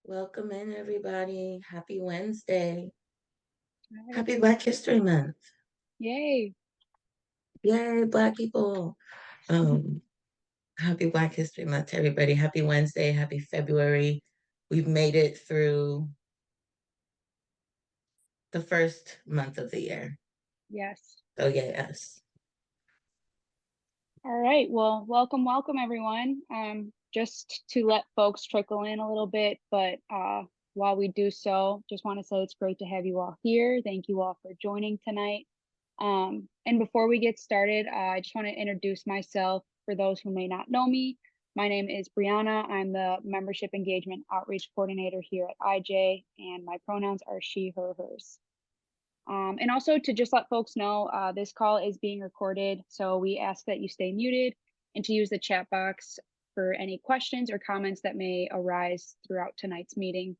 Welcome in, everybody. Happy Wednesday. All right. Happy Black History Month. Yay. Yay, Black people. Um, Happy Black History Month to everybody. Happy Wednesday. Happy February. We've made it through the first month of the year. Yes. So, yes. All right. Well, welcome everyone. Just to let folks trickle in a little bit, but while we do so, just want to say it's great to have you all here. Thank you all for joining tonight. And before we get started, I just want to introduce myself for those who may not know me. My name is Brianna. I'm the Membership Engagement Outreach Coordinator here at IJ, and my pronouns are she, her, hers. And also to just let folks know, this call is being recorded, so we ask that you stay muted and to use the chat box for any questions or comments that may arise throughout tonight's meeting.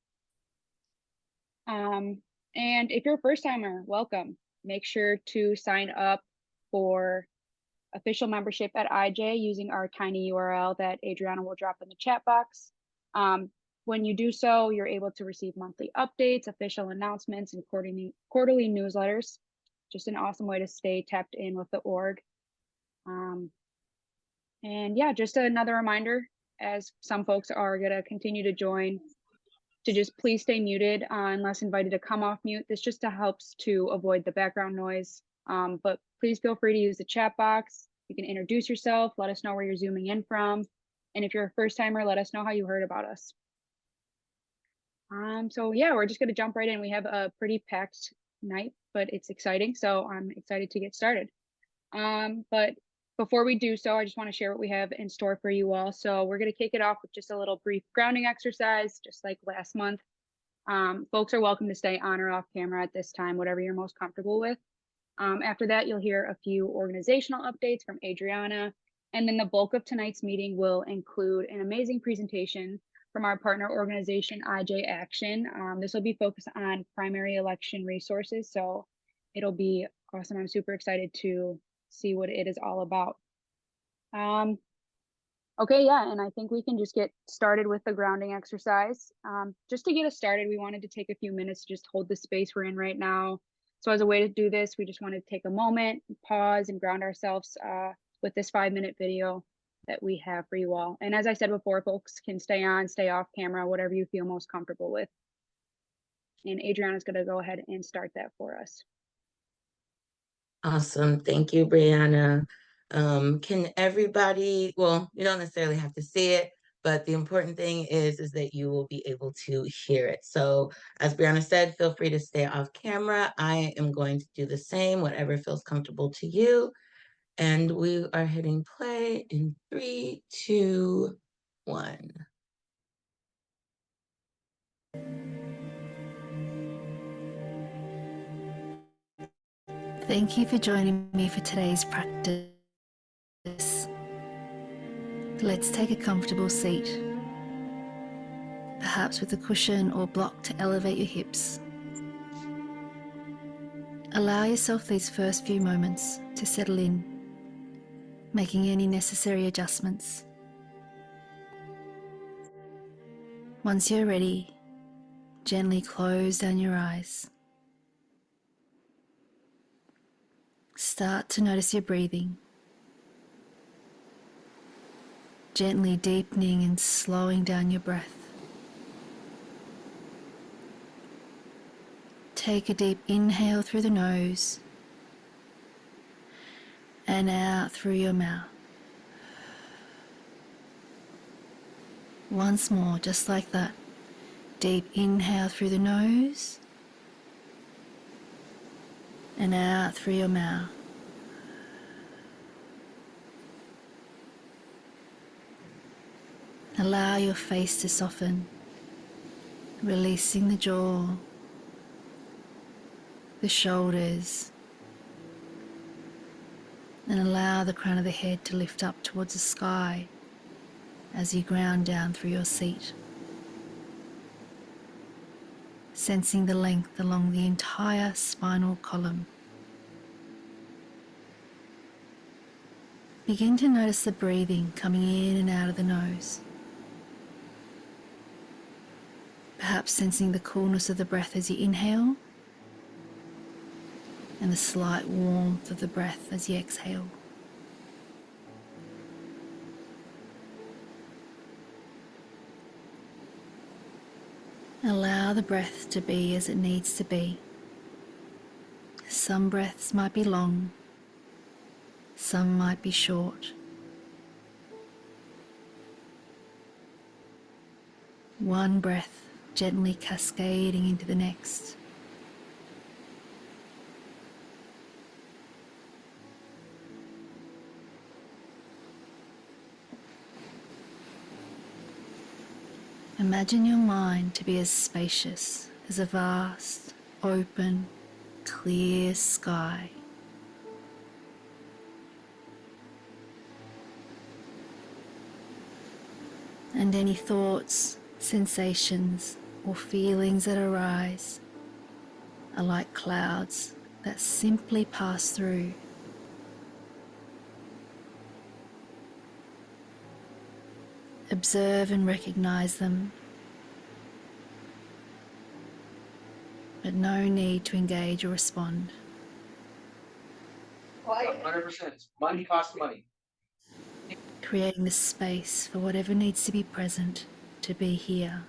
And if you're a first timer, welcome. Make sure to sign up for official membership at IJ using our tiny URL that Adriana will drop in the chat box. When you do so, you're able to receive monthly updates, official announcements, and quarterly newsletters. Just an awesome way to stay tapped in with the org. And yeah, just another reminder, as some folks are going to continue to join, to just please stay muted unless invited to come off mute. This just helps to avoid the background noise. But please feel free to use the chat box. You can introduce yourself, let us know where you're zooming in from. And if you're a first timer, let us know how you heard about us. So yeah, we're just going to jump right in. We have a pretty packed night, but it's exciting. So I'm excited to get started. But before we do so, I just want to share what we have in store for you all. So we're going to kick it off with just a little brief grounding exercise, just like last month. Folks are welcome to stay on or off camera at this time, whatever you're most comfortable with. After that, you'll hear a few organizational updates from Adriana. And then the bulk of tonight's meeting will include an amazing presentation from our partner organization, IJ Action. This will be focused on primary election resources. So it'll be awesome. I'm super excited to see what it is all about. Okay, yeah, and I think we can just get started with the grounding exercise. Just to get us started, we wanted to take a few minutes to just hold the space we're in right now. So as a way to do this, we just wanted to take a moment, pause, and ground ourselves with this 5-minute video that we have for you all. And as I said before, folks can stay on, stay off camera, whatever you feel most comfortable with. And Adriana's going to go ahead and start that for us. Awesome. Thank you, Brianna. Can everybody, well, you don't necessarily have to see it, but the important thing is that you will be able to hear it. So as Brianna said, feel free to stay off camera. I am going to do the same, whatever feels comfortable to you. And we are hitting play in 3, 2, 1. Thank you for joining me for today's practice. Let's take a comfortable seat, perhaps with a cushion or block to elevate your hips. Allow yourself these first few moments to settle in, making any necessary adjustments. Once you're ready, gently close down your eyes. Start to notice your breathing, gently deepening and slowing down your breath. Take a deep inhale through the nose and out through your mouth. Once more, just like that. Deep inhale through the nose and out through your mouth. Allow your face to soften, releasing the jaw, the shoulders, and allow the crown of the head to lift up towards the sky as you ground down through your seat. Sensing the length along the entire spinal column. Begin to notice the breathing coming in and out of the nose. perhaps sensing the coolness of the breath as you inhale and the slight warmth of the breath as you exhale. Allow the breath to be as it needs to be. Some breaths might be long, some might be short. One breath gently cascading into the next. Imagine your mind to be as spacious as a vast, open, clear sky. And any thoughts, sensations, or feelings that arise are like clouds that simply pass through. Observe and recognize them, but no need to engage or respond. 100%. Money costs money. Creating the space for whatever needs to be present to be here.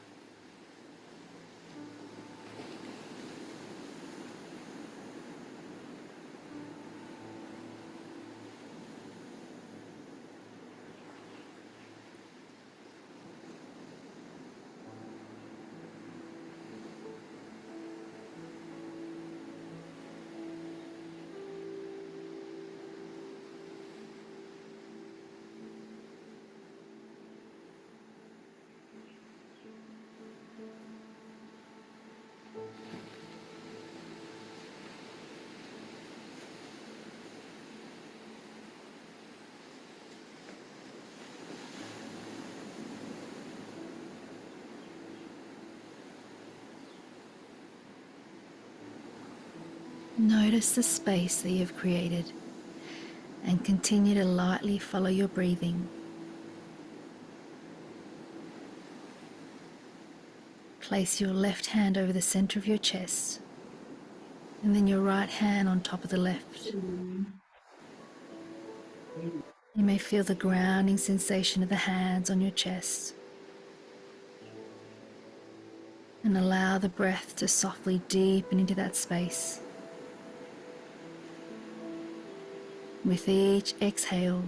Notice the space that you've created and continue to lightly follow your breathing. Place your left hand over the center of your chest and then your right hand on top of the left. You may feel the grounding sensation of the hands on your chest and allow the breath to softly deepen into that space. With each exhale,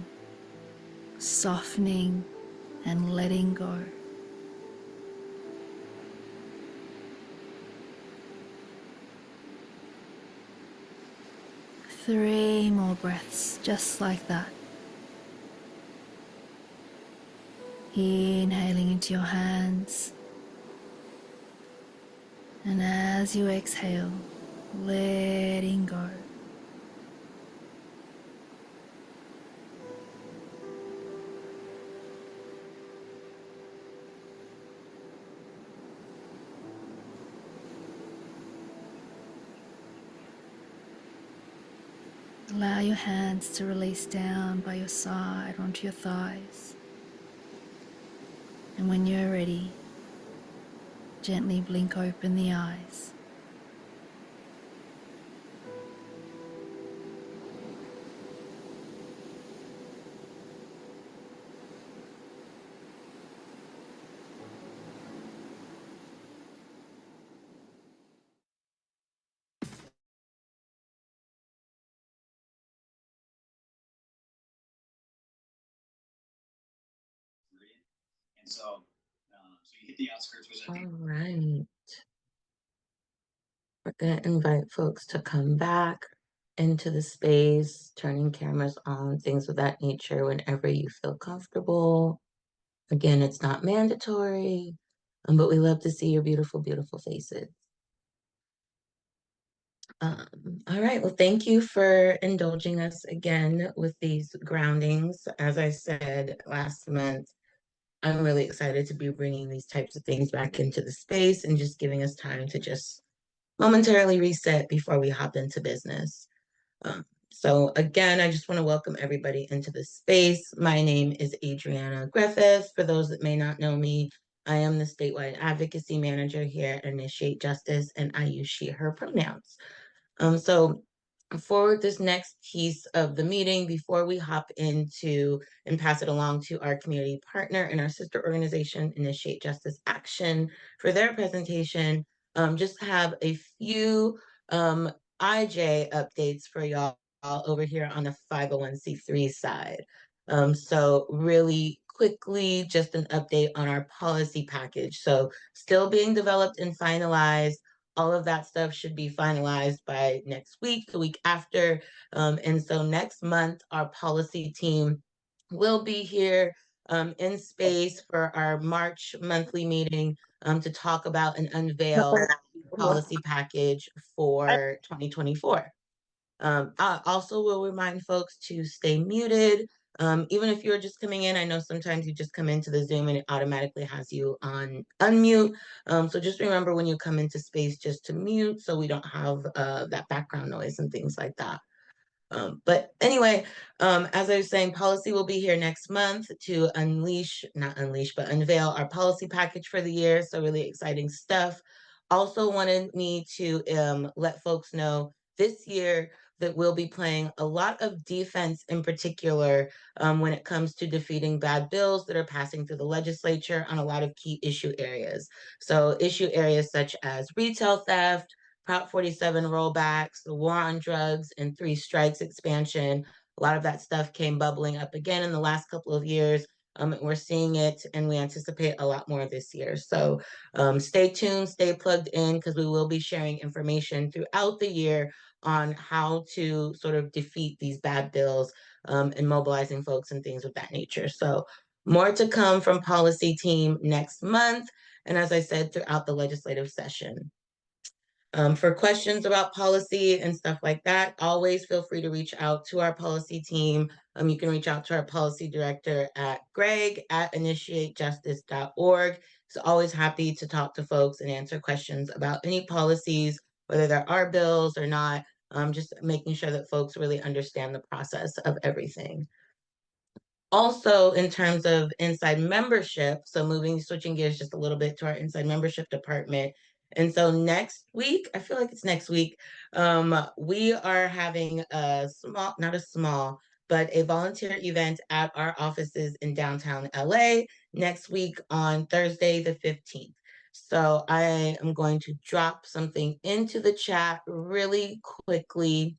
softening and letting go. Three more breaths, just like that. Inhaling into your hands, and as you exhale, letting go. Allow your hands to release down by your side onto your thighs. And when you're ready, gently blink open the eyes. And so you hit the outskirts, which I think. All right. We're going to invite folks to come back into the space, turning cameras on, things of that nature whenever you feel comfortable. Again, it's not mandatory, but we love to see your beautiful, beautiful faces. All right, well, thank you for indulging us again with these groundings. As I said last month, I'm really excited to be bringing these types of things back into the space and just giving us time to just momentarily reset before we hop into business. So again, I just want to welcome everybody into the space. My name is Adriana Griffith. For those that may not know me, I am the statewide advocacy manager here at Initiate Justice, and I use she, her pronouns. So for this next piece of the meeting, before we hop into and pass it along to our community partner and our sister organization, Initiate Justice Action, for their presentation, just have a few IJ updates for y'all over here on the 501c3 side. So really quickly, just an update on our policy package. So still being developed and finalized. All of that stuff should be finalized by next week, the week after. And so next month, our policy team will be here in space for our March monthly meeting to talk about and unveil the policy package for 2024. I also will remind folks to stay muted. Even if you're just coming in, I know sometimes you just come into the Zoom and it automatically has you on unmute. So just remember when you come into space just to mute so we don't have that background noise and things like that. But anyway, as I was saying, policy will be here next month to not unleash, but unveil our policy package for the year. So really exciting stuff. Also wanted me to let folks know this year that we'll be playing a lot of defense in particular when it comes to defeating bad bills that are passing through the legislature on a lot of key issue areas. So issue areas such as retail theft, Prop 47 rollbacks, the war on drugs, and 3 strikes expansion. A lot of that stuff came bubbling up again in the last couple of years. And we're seeing it, and we anticipate a lot more this year. So stay tuned, stay plugged in, because we will be sharing information throughout the year on how to sort of defeat these bad bills and mobilizing folks and things of that nature. So more to come from policy team next month. And as I said, throughout the legislative session. For questions about policy and stuff like that, always feel free to reach out to our policy team. You can reach out to our policy director at greg@initiatejustice.org. He's always happy to talk to folks and answer questions about any policies, whether there are bills or not, just making sure that folks really understand the process of everything. Also, in terms of inside membership, so switching gears just a little bit to our inside membership department. And so next week, I feel like it's next week, we are having not a small, but a volunteer event at our offices in downtown LA next week on Thursday, the 15th. So I am going to drop something into the chat really quickly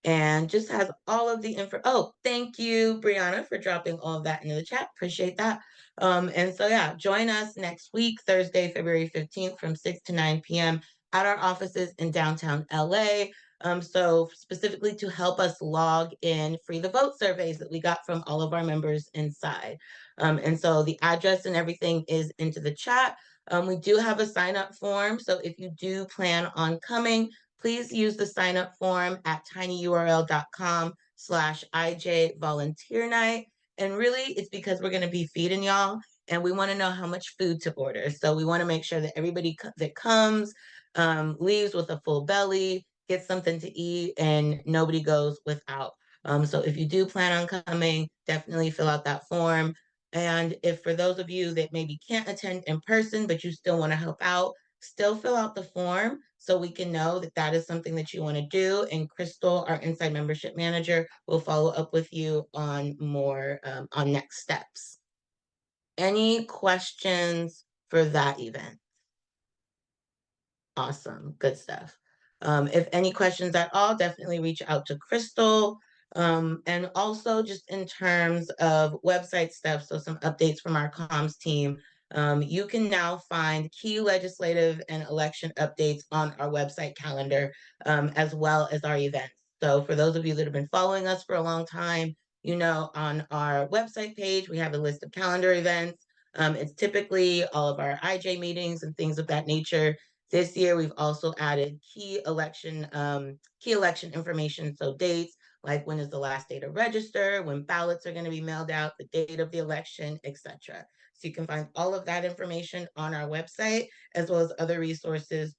and just has all of the info. Oh, thank you, Brianna, for dropping all of that into the chat. Appreciate that. And so, yeah, join us next week, Thursday, February 15th from 6 to 9 p.m. at our offices in downtown LA. So specifically to help us log in free the vote surveys that we got from all of our members inside. And so the address and everything is into the chat. We do have a sign up form. So if you do plan on coming, please use the sign up form at tinyurl.com/IJ volunteer night. And really, it's because we're going to be feeding y'all and we want to know how much food to order. So we want to make sure that everybody that comes leaves with a full belly, gets something to eat, and nobody goes without. So if you do plan on coming, definitely fill out that form. And if for those of you that maybe can't attend in person, but you still want to help out, still fill out the form so we can know that that is something that you want to do. And Crystal, our inside membership manager, will follow up with you on more on next steps. Any questions for that event? Awesome, good stuff. If any questions at all, definitely reach out to Crystal. And also just in terms of website stuff, so some updates from our comms team. You can now find key legislative and election updates on our website calendar, as well as our events. So for those of you that have been following us for a long time, you know, on our website page, we have a list of calendar events. It's typically all of our IJ meetings and things of that nature. This year, we've also added key election information, so dates, like when is the last day to register, when ballots are going to be mailed out, the date of the election, etc. So you can find all of that information on our website, as well as other resources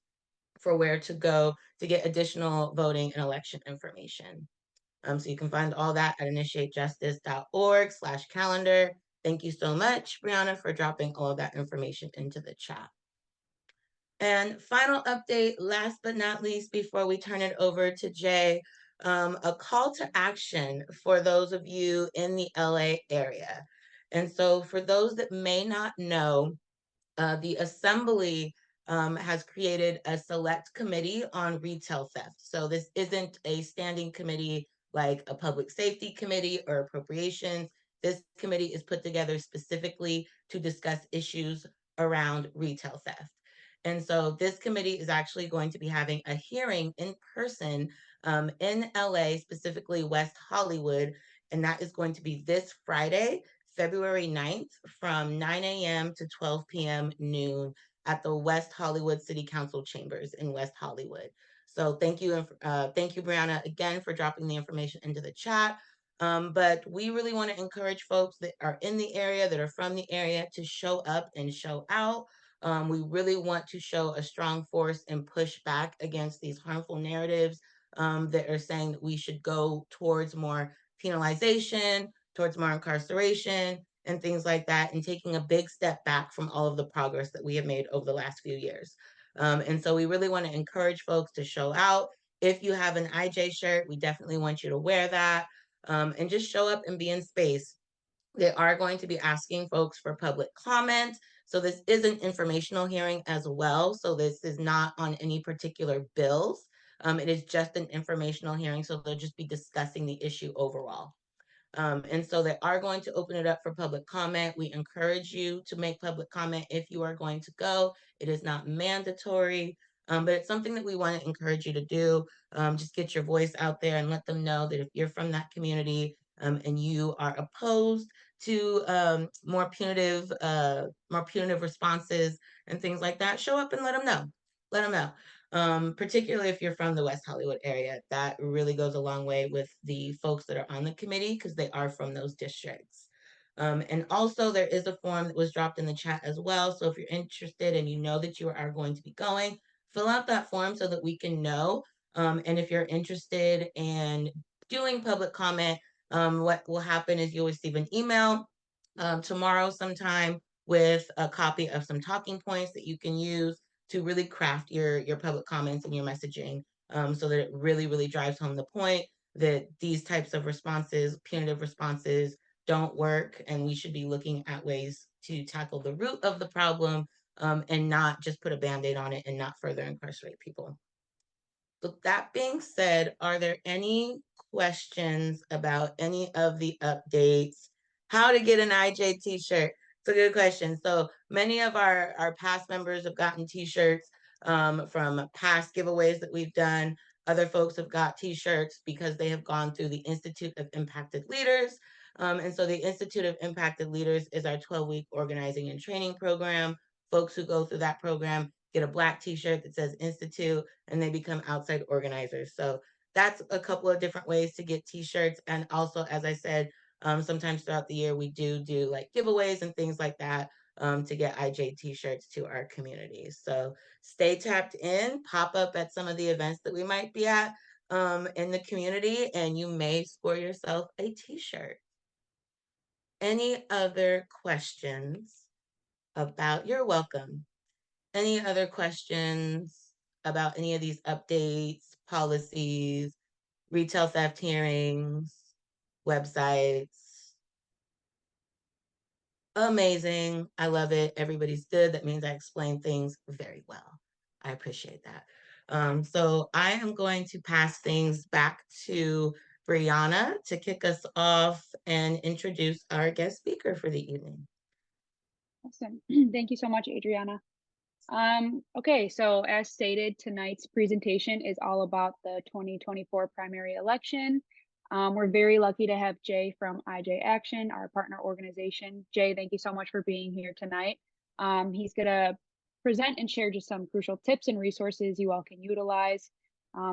for where to go to get additional voting and election information. So you can find all that at initiatejustice.org/calendar. Thank you so much, Brianna, for dropping all of that information into the chat. And final update, last but not least, before we turn it over to Jay, a call to action for those of you in the LA area. And so for those that may not know, the Assembly has created a select committee on retail theft. So this isn't a standing committee like a public safety committee or appropriations. This committee is put together specifically to discuss issues around retail theft. And so this committee is actually going to be having a hearing in person in LA, specifically West Hollywood. And that is going to be this Friday, February 9th from 9 a.m. to 12 p.m. noon at the West Hollywood City Council chambers in West Hollywood. So thank you, Brianna, again for dropping the information into the chat. But we really want to encourage folks that are in the area, that are from the area, to show up and show out. We really want to show a strong force and push back against these harmful narratives that are saying that we should go towards more penalization, towards more incarceration, and things like that, and taking a big step back from all of the progress that we have made over the last few years. And so we really want to encourage folks to show out. If you have an IJ shirt, we definitely want you to wear that and just show up and be in space. They are going to be asking folks for public comment. So this is an informational hearing as well. So this is not on any particular bills. It is just an informational hearing. So they'll just be discussing the issue overall. And so they are going to open it up for public comment. We encourage you to make public comment if you are going to go. It is not mandatory, but it's something that we want to encourage you to do. Just get your voice out there and let them know that if you're from that community and you are opposed to more punitive responses and things like that, show up and let them know. Let them know. Particularly if you're from the West Hollywood area. That really goes a long way with the folks that are on the committee because they are from those districts. And also there is a form that was dropped in the chat as well. So if you're interested and you know that you are going to be going, fill out that form so that we can know. And if you're interested in doing public comment, what will happen is you'll receive an email tomorrow sometime with a copy of some talking points that you can use to really craft your public comments and your messaging so that it really, really drives home the point that these types of responses, punitive responses, don't work. And we should be looking at ways to tackle the root of the problem and not just put a Band-Aid on it and not further incarcerate people. So that being said, are there any questions about any of the updates? How to get an IJ t-shirt? It's a good question. So many of our past members have gotten t-shirts from past giveaways that we've done. Other folks have got t-shirts because they have gone through the Institute of Impacted Leaders. And so the Institute of Impacted Leaders is our 12-week organizing and training program. Folks who go through that program get a black t-shirt that says Institute and they become outside organizers. So that's a couple of different ways to get t-shirts. And also, as I said, sometimes throughout the year, we do like giveaways and things like that to get IJ t-shirts to our communities. So stay tapped in, pop up at some of the events that we might be at in the community, and you may score yourself a t-shirt. Any other questions about your welcome? Any other questions about any of these updates, policies, retail theft hearings, websites? Amazing. I love it. Everybody's good. That means I explain things very well. I appreciate that. So I am going to pass things back to Brianna to kick us off and introduce our guest speaker for the evening. Awesome. Thank you so much, Adriana. Okay, so as stated, tonight's presentation is all about the 2024 primary election. We're very lucky to have Jay from IJ Action, our partner organization. Jay, thank you so much for being here tonight. He's gonna present and share just some crucial tips and resources you all can utilize.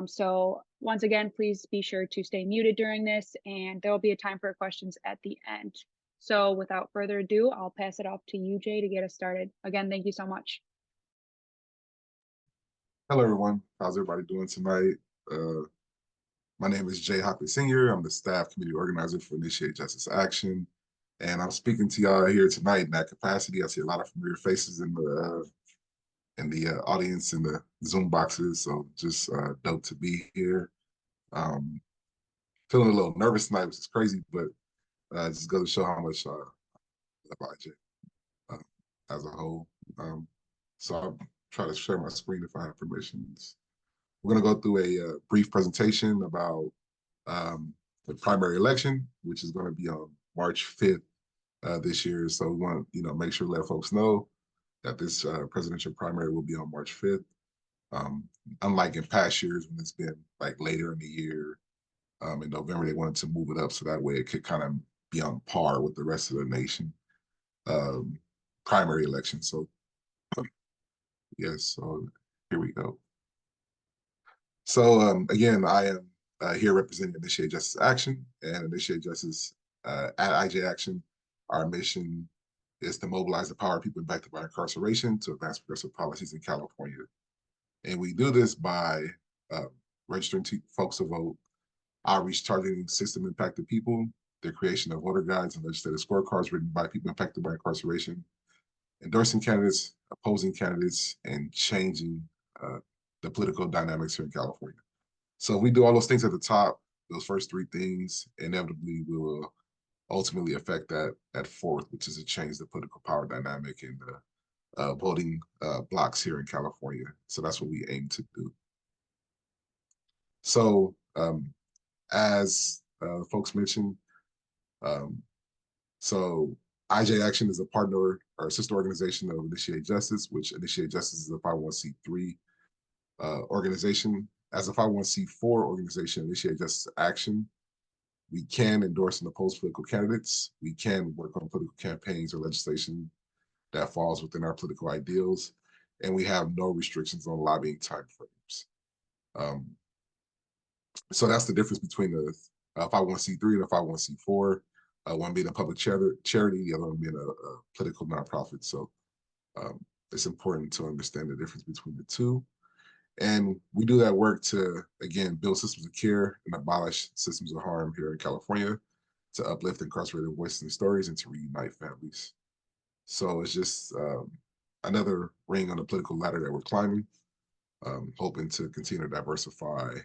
So once again, please be sure to stay muted during this, and there will be a time for questions at the end. So without further ado, I'll pass it off to you, Jay, to get us started. Again, thank you so much. Hello, everyone. How's everybody doing tonight? My name is Jay Hoppy Sr. I'm the staff committee organizer for Initiate Justice Action. And I'm speaking to y'all here tonight in that capacity. I see a lot of familiar faces in the audience in the Zoom boxes. So just dope to be here. Feeling a little nervous tonight, which is crazy, but just goes to show how much I love IJ as a whole. So I'll try to share my screen if I have permissions. We're going to go through a brief presentation about the primary election, which is going to be on March 5th this year. So we want to, make sure to let folks know that this presidential primary will be on March 5th. Unlike in past years when it's been like later in the year, in November, they wanted to move it up so that way it could kind of be on par with the rest of the nation primary election. So yes, so here we go. So again, I am here representing Initiate Justice Action and Initiate Justice at IJ Action. Our mission is to mobilize the power of people impacted by incarceration to advance progressive policies in California. And we do this by registering folks to vote, outreach targeting system impacted people, the creation of voter guides and legislative scorecards written by people impacted by incarceration, endorsing candidates, opposing candidates, and changing the political dynamics here in California. So if we do all those things at the top, those first three things inevitably will ultimately affect that fourth, which is to change the political power dynamic in the voting blocks here in California. So that's what we aim to do. So as folks mentioned, so IJ Action is a partner or sister organization of Initiate Justice, which Initiate Justice is a 501c3 organization. As a 501c4 organization, Initiate Justice Action, we can endorse and oppose political candidates. We can work on political campaigns or legislation that falls within our political ideals. And we have no restrictions on lobbying timeframes. So that's the difference between the 501c3 and a 501c4. One being a public charity, the other one being a political nonprofit. So it's important to understand the difference between the two. And we do that work to, again, build systems of care and abolish systems of harm here in California, to uplift incarcerated voices and stories, and to reunite families. So it's just another ring on the political ladder that we're climbing, hoping to continue to diversify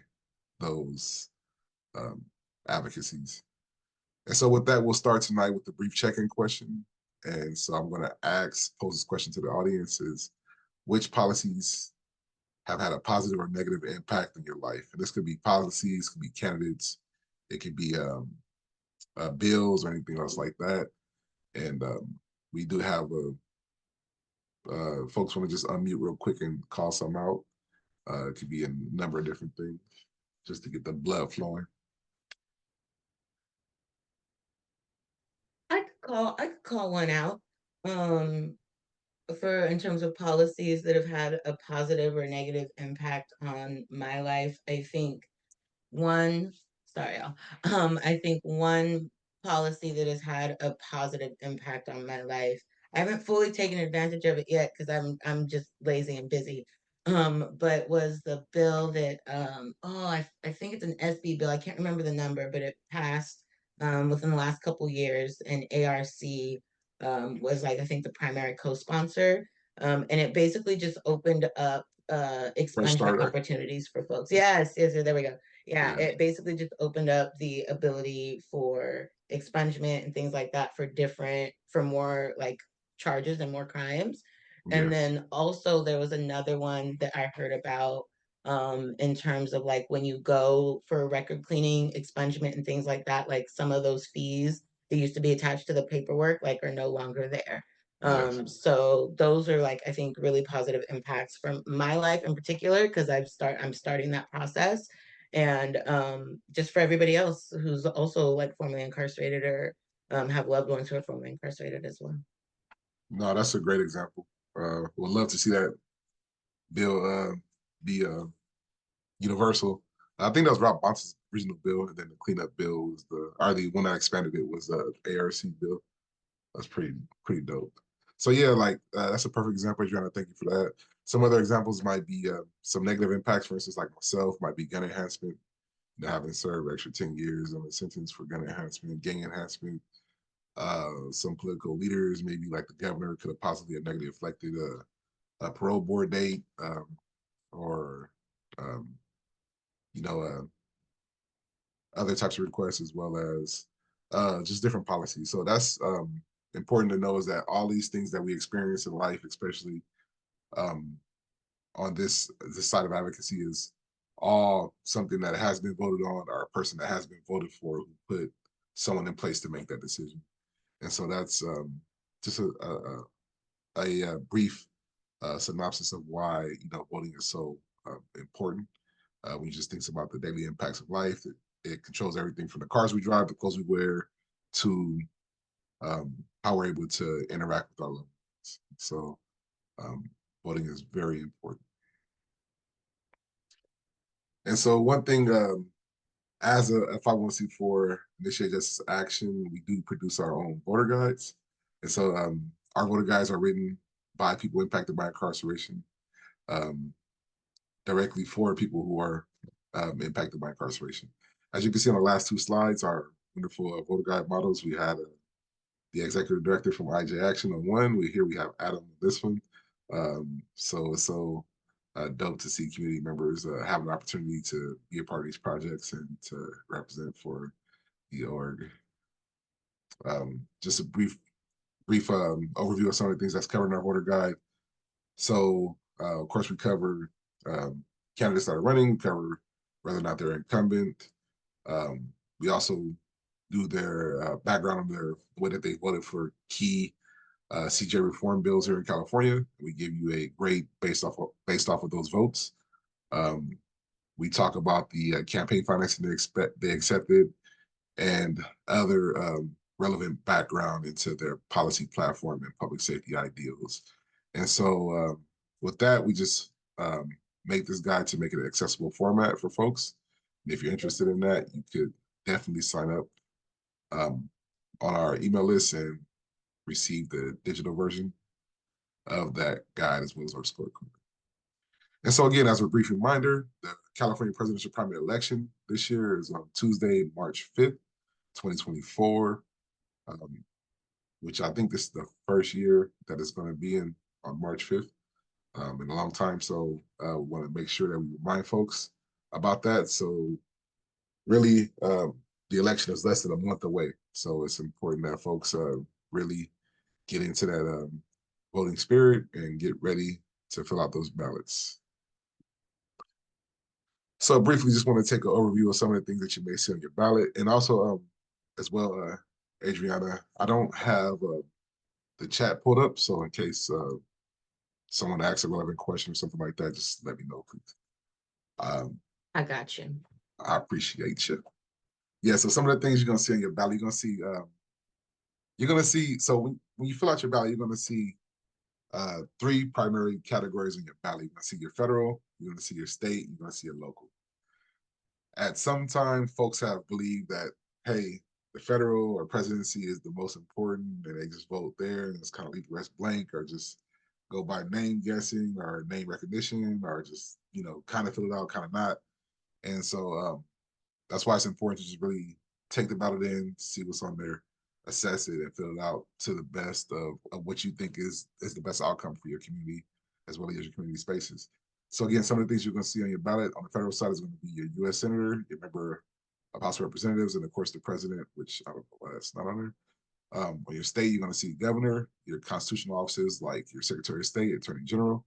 those advocacies. And so with that, we'll start tonight with the brief check-in question. And so I'm going to pose this question to the audience is, which policies have had a positive or negative impact in your life? And this could be policies, could be candidates, it could be bills or anything else like that. And we do have folks want to just unmute real quick and call some out. It could be a number of different things just to get the blood flowing. I could call one out. For in terms of policies that have had a positive or negative impact on my life, I think one, sorry, y'all. I think one policy that has had a positive impact on my life. I haven't fully taken advantage of it yet because I'm just lazy and busy. But was the bill that I think it's an SB bill. I can't remember the number, but it passed within the last couple years, and ARC was like I think the primary co-sponsor. And it basically just opened up Fresh expungement starter. opportunities for folks. Yes, there we go. Yeah, Yeah. it basically just opened up the ability for expungement and things like that for more like charges and more crimes. And Yes. then also there was another one that I heard about in terms of like when you go for record cleaning, expungement and things like that, like some of those fees that used to be attached to the paperwork like are no longer there. Yes. So those are like I think really positive impacts from my life in particular because I'm starting that process, and just for everybody else who's also like formerly incarcerated or have loved ones who are formerly incarcerated as well. No, that's a great example. Would love to see that bill be universal. I think that was Rob Bonta's original bill, and then the cleanup bill was the one that expanded it was the ARC bill. That's pretty dope. So yeah, like that's a perfect example, Adriana. Thank you for that. Some other examples might be some negative impacts. For instance, like myself, might be gun enhancement. Having served extra 10 years on a sentence for gun enhancement, gang enhancement. Some political leaders, maybe like the governor, could have possibly negatively affected a parole board date, or um, you know, other types of requests, as well as just different policies. So that's important to know, is that all these things that we experience in life, especially um, on this side of advocacy, is all something that has been voted on, or a person that has been voted for who put someone in place to make that decision. And so that's just a brief synopsis of why voting is so important. When you just thinks about the daily impacts of life, it controls everything from the cars we drive, the clothes we wear, to how we're able to interact with our loved ones. So voting is very important. And so one thing, as a 501c4 Initiate Justice Action, we do produce our own voter guides. And so our voter guides are written by people impacted by incarceration, directly for people who are impacted by incarceration. As you can see on the last two slides, our wonderful voter guide models, we had the executive director from IJ Action on one. We have Adam on this one. So it's so dope to see community members have an opportunity to be a part of these projects and to represent for the org. Just a brief overview of some of the things that's covered in our voter guide. So of course we cover candidates that are running, we cover whether or not they're incumbent. We also do their background on the way that they voted for key CJ reform bills here in California. We give you a grade based off of those votes. We talk about the campaign financing they accepted, and other relevant background into their policy platform and public safety ideals. And so with that, we just make this guide to make it an accessible format for folks. And if you're interested in that, you could definitely sign up on our email list and receive the digital version of that guide, as well as our scorecard. And so again, as a brief reminder, the California presidential primary election this year is on Tuesday, March 5th, 2024, which I think this is the first year that it's going to be on March 5th in a long time. So I want to make sure that we remind folks about that. So really, the election is less than a month away. So it's important that folks really get into that voting spirit and get ready to fill out those ballots. So briefly, just want to take an overview of some of the things that you may see on your ballot. And also, as well, Adriana, I don't have the chat pulled up. So in case someone asks a relevant question or something like that, just let me know, please. I got you. I appreciate you. Yeah, so some of the things you're going to see on your ballot, you're going to see, so when you fill out your ballot, you're going to see three primary categories in your ballot. You're going to see your federal, you're going to see your state, you're going to see your local. At some time, folks have believed that, hey, the federal or presidency is the most important, and they just vote there and just kind of leave the rest blank, or just go by name guessing or name recognition, or just, kind of fill it out, kind of not. And so that's why it's important to just really take the ballot in, see what's on there, assess it, and fill it out to the best of what you think is the best outcome for your community, as well as your community spaces. So again, some of the things you're going to see on your ballot on the federal side is going to be your U.S. Senator, your member of House of Representatives, and of course the President, which I don't know why that's not on there. On your state, you're going to see governor, your constitutional offices like your Secretary of State, Attorney General,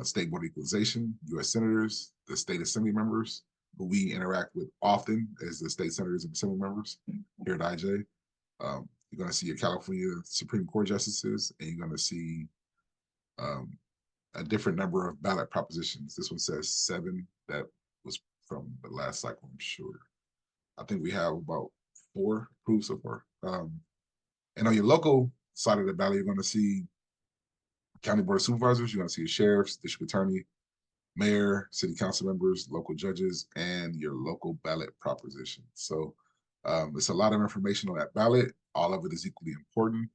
State Board of Equalization, U.S. Senators, the state assembly members, who we interact with often as the state senators and assembly members here at IJ. You're going to see your California Supreme Court justices, and you're going to see a different number of ballot propositions. This one says 7. That was from the last cycle, I'm sure. I think we have about 4 approved so far. And on your local side of the ballot, you're going to see County Board of Supervisors, you're going to see your sheriffs, district attorney, mayor, city council members, local judges, and your local ballot proposition. So it's a lot of information on that ballot. All of it is equally important.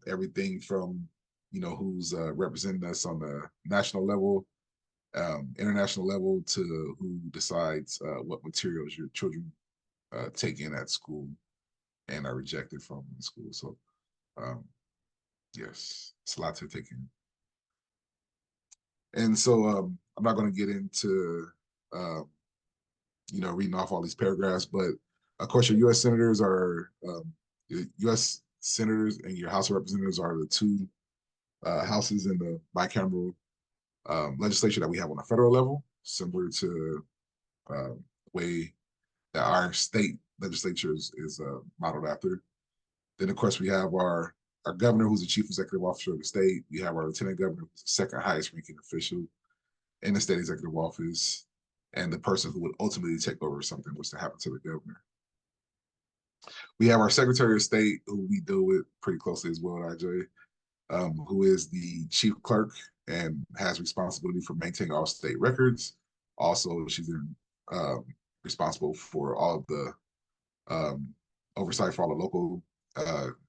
Everything from who's representing us on the national level, international level, to who decides what materials your children take in at school. and are rejected from the school. So yes, it's a lot to take in. And so I'm not going to get into reading off all these paragraphs, but of course your U.S. senators are the U.S. senators and your House of Representatives are the two houses in the bicameral legislature that we have on a federal level, similar to the way that our state legislatures is modeled after. Then, of course, we have our governor, who's the chief executive officer of the state. We have our lieutenant governor, who's the second highest ranking official in the state executive office, and the person who would ultimately take over if something was to happen to the governor. We have our secretary of state, who we deal with pretty closely as well at IJ, who is the chief clerk and has responsibility for maintaining all state records. Also, she's responsible for all of the oversight for all the local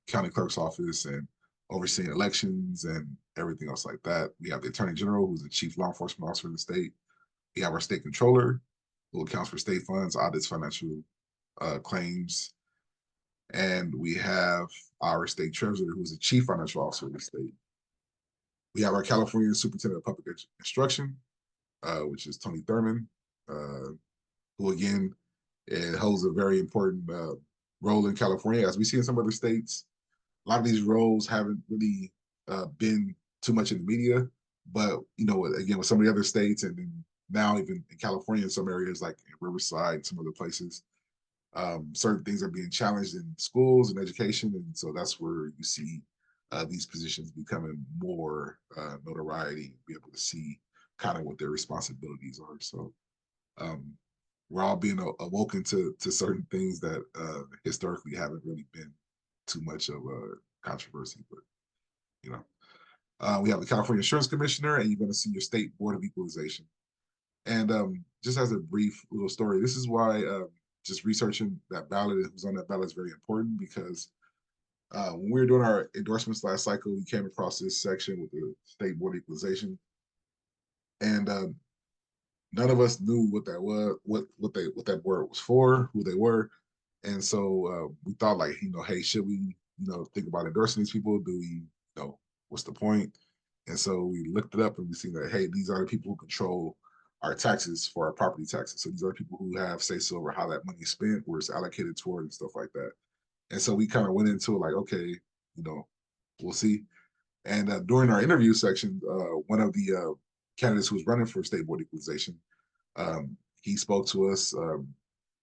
county clerk's office and overseeing elections and everything else like that. We have the attorney general, who's the chief law enforcement officer in the state. We have our state controller, who accounts for state funds, audits financial claims. And we have our state treasurer, who's the chief financial officer of the state. We have our California superintendent of public instruction, which is Tony Thurman, who again holds a very important role in California. As we see in some other states, a lot of these roles haven't really been too much in the media, but again, with some of the other states, and then now even in California, in some areas like in Riverside, some other places, certain things are being challenged in schools and education, and so that's where you see these positions becoming more notoriety, be able to see kind of what their responsibilities are. So we're all being awoken to certain things that historically haven't really been too much of a controversy, but we have the California Insurance Commissioner, and you're going to see your State Board of Equalization. And just as a brief little story, this is why just researching that ballot, who's on that ballot, is very important, because when we were doing our endorsements last cycle, we came across this section with the State Board of Equalization, and none of us knew what that was, what that board was for, who they were, and so we thought, like, hey, should we think about endorsing these people? Do we, what's the point? And so we looked it up, and we seen that, hey, these are the people who control our taxes for our property taxes. So these are people who have say so over how that money is spent, where it's allocated toward, and stuff like that. And so we kind of went into it like, okay, we'll see. And during our interview section, one of the candidates who was running for State Board Equalization, he spoke to us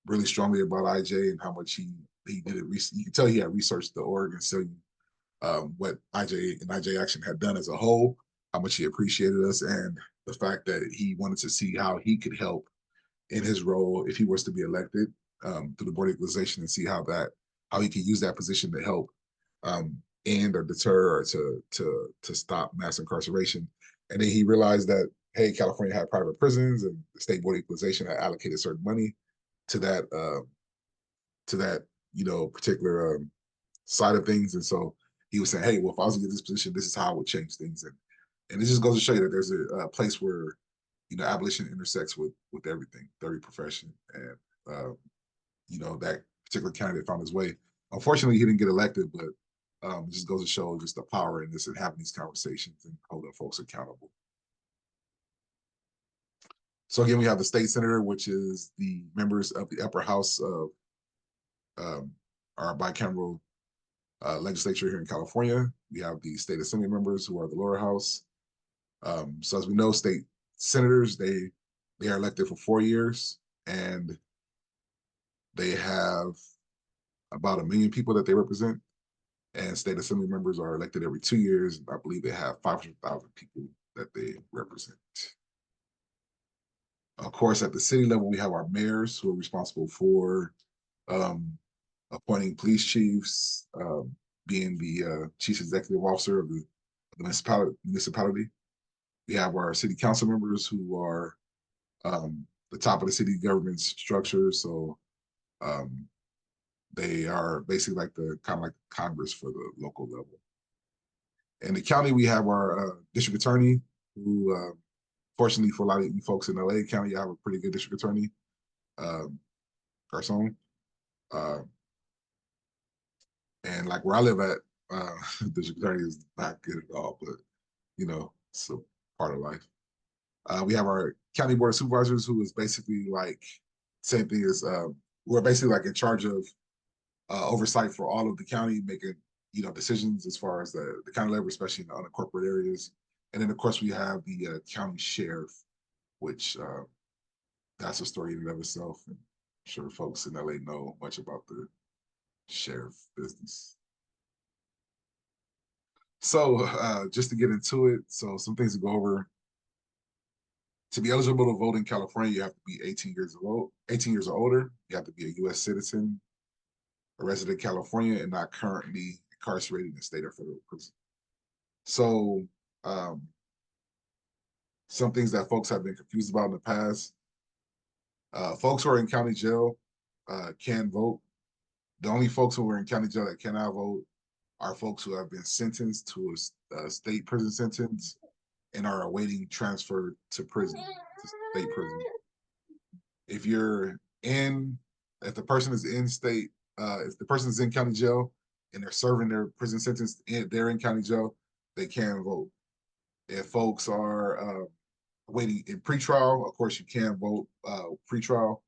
really strongly about IJ and how much he did it. You can tell he had researched the org and studied what IJ and IJ Action had done as a whole, how much he appreciated us, and the fact that he wanted to see how he could help in his role if he was to be elected through the Board of Equalization, and see how he could use that position to help end or deter or to stop mass incarceration. And then he realized that, hey, California had private prisons, and the State Board of Equalization had allocated certain money to that particular side of things. And so he was saying, hey, well, if I was to get this position, this is how I would change things. And it just goes to show you that there's a place where abolition intersects with everything, every profession, and that particular candidate found his way. Unfortunately, he didn't get elected, but it just goes to show just the power in this and having these conversations and holding folks accountable. So again, we have the state senator, which is the members of the upper house of our bicameral legislature here in California. We have the state assembly members, who are the lower house. So as we know, state senators, they are elected for 4 years, and they have about 1 million people that they represent. And state assembly members are elected every 2 years. I believe they have 500,000 people that they represent. Of course, at the city level, we have our mayors, who are responsible for appointing police chiefs, being the chief executive officer of the municipality. We have our city council members, who are the top of the city government's structure. So they are basically like the Congress for the local level. In the county, we have our district attorney, who fortunately for a lot of you folks in LA County, I have a pretty good district attorney, Garcon. And like where I live at, the district attorney is not good at all, but you know, it's a part of life. We have our county board of supervisors, who is basically like same thing as we're basically like in charge of oversight for all of the county, making decisions as far as the county level, especially in the unincorporated areas. And then of course we have the county sheriff, which that's a story in and of itself. And I'm sure folks in LA know much about the sheriff business. So just to get into it, so some things to go over. To be eligible to vote in California, you have to be 18 years old, 18 years or older. You have to be a U.S. citizen, a resident of California, and not currently incarcerated in a state or federal prison. So some things that folks have been confused about in the past. Folks who are in county jail can vote. The only folks who are in county jail that cannot vote are folks who have been sentenced to a state prison sentence and are awaiting transfer to prison, to state prison. If you're in, if the person is in state, if the person is in county jail and they're serving their prison sentence, they're in county jail, they can vote. If folks are waiting in pretrial, of course you can vote pretrial.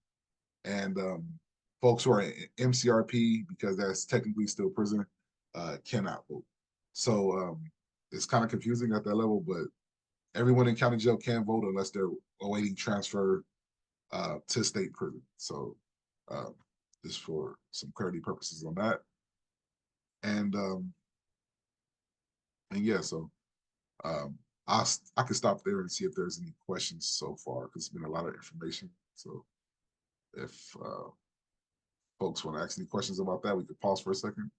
And folks who are in MCRP, because that's technically still prison, cannot vote. So it's kind of confusing at that level, but everyone in county jail can vote unless they're awaiting transfer to state prison. So just for some clarity purposes on that. And yeah, so I could stop there and see if there's any questions so far, because it's been a lot of information. So if folks want to ask any questions about that, we could pause for a second.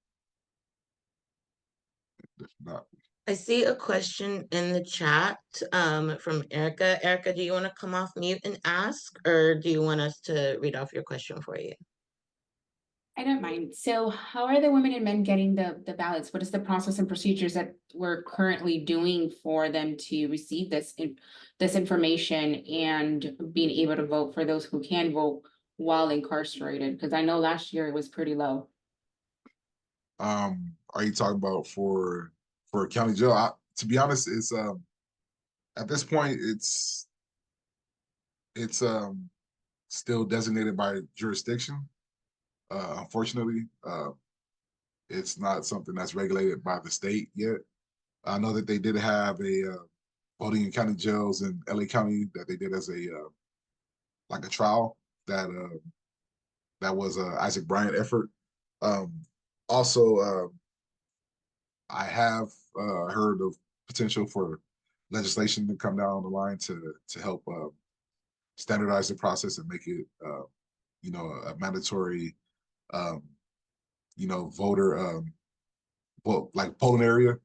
If not, I see a question in the chat from Erica. Erica, do you want to come off mute and ask, or do you want us to read off your question for you? I don't mind. So how are the women and men getting the ballots? What is the process and procedures that we're currently doing for them to receive this information and being able to vote for those who can vote while incarcerated? Because I know last year it was pretty low. are you talking about for county jail? To be honest, it's at this point it's still designated by jurisdiction. Unfortunately, it's not something that's regulated by the state yet. I know that they did have a voting in county jails in LA County that they did as a like a trial that that was a Isaac Bryant effort. Also, I have heard of potential for legislation to come down the line to help standardize the process and make it a mandatory voter like polling area,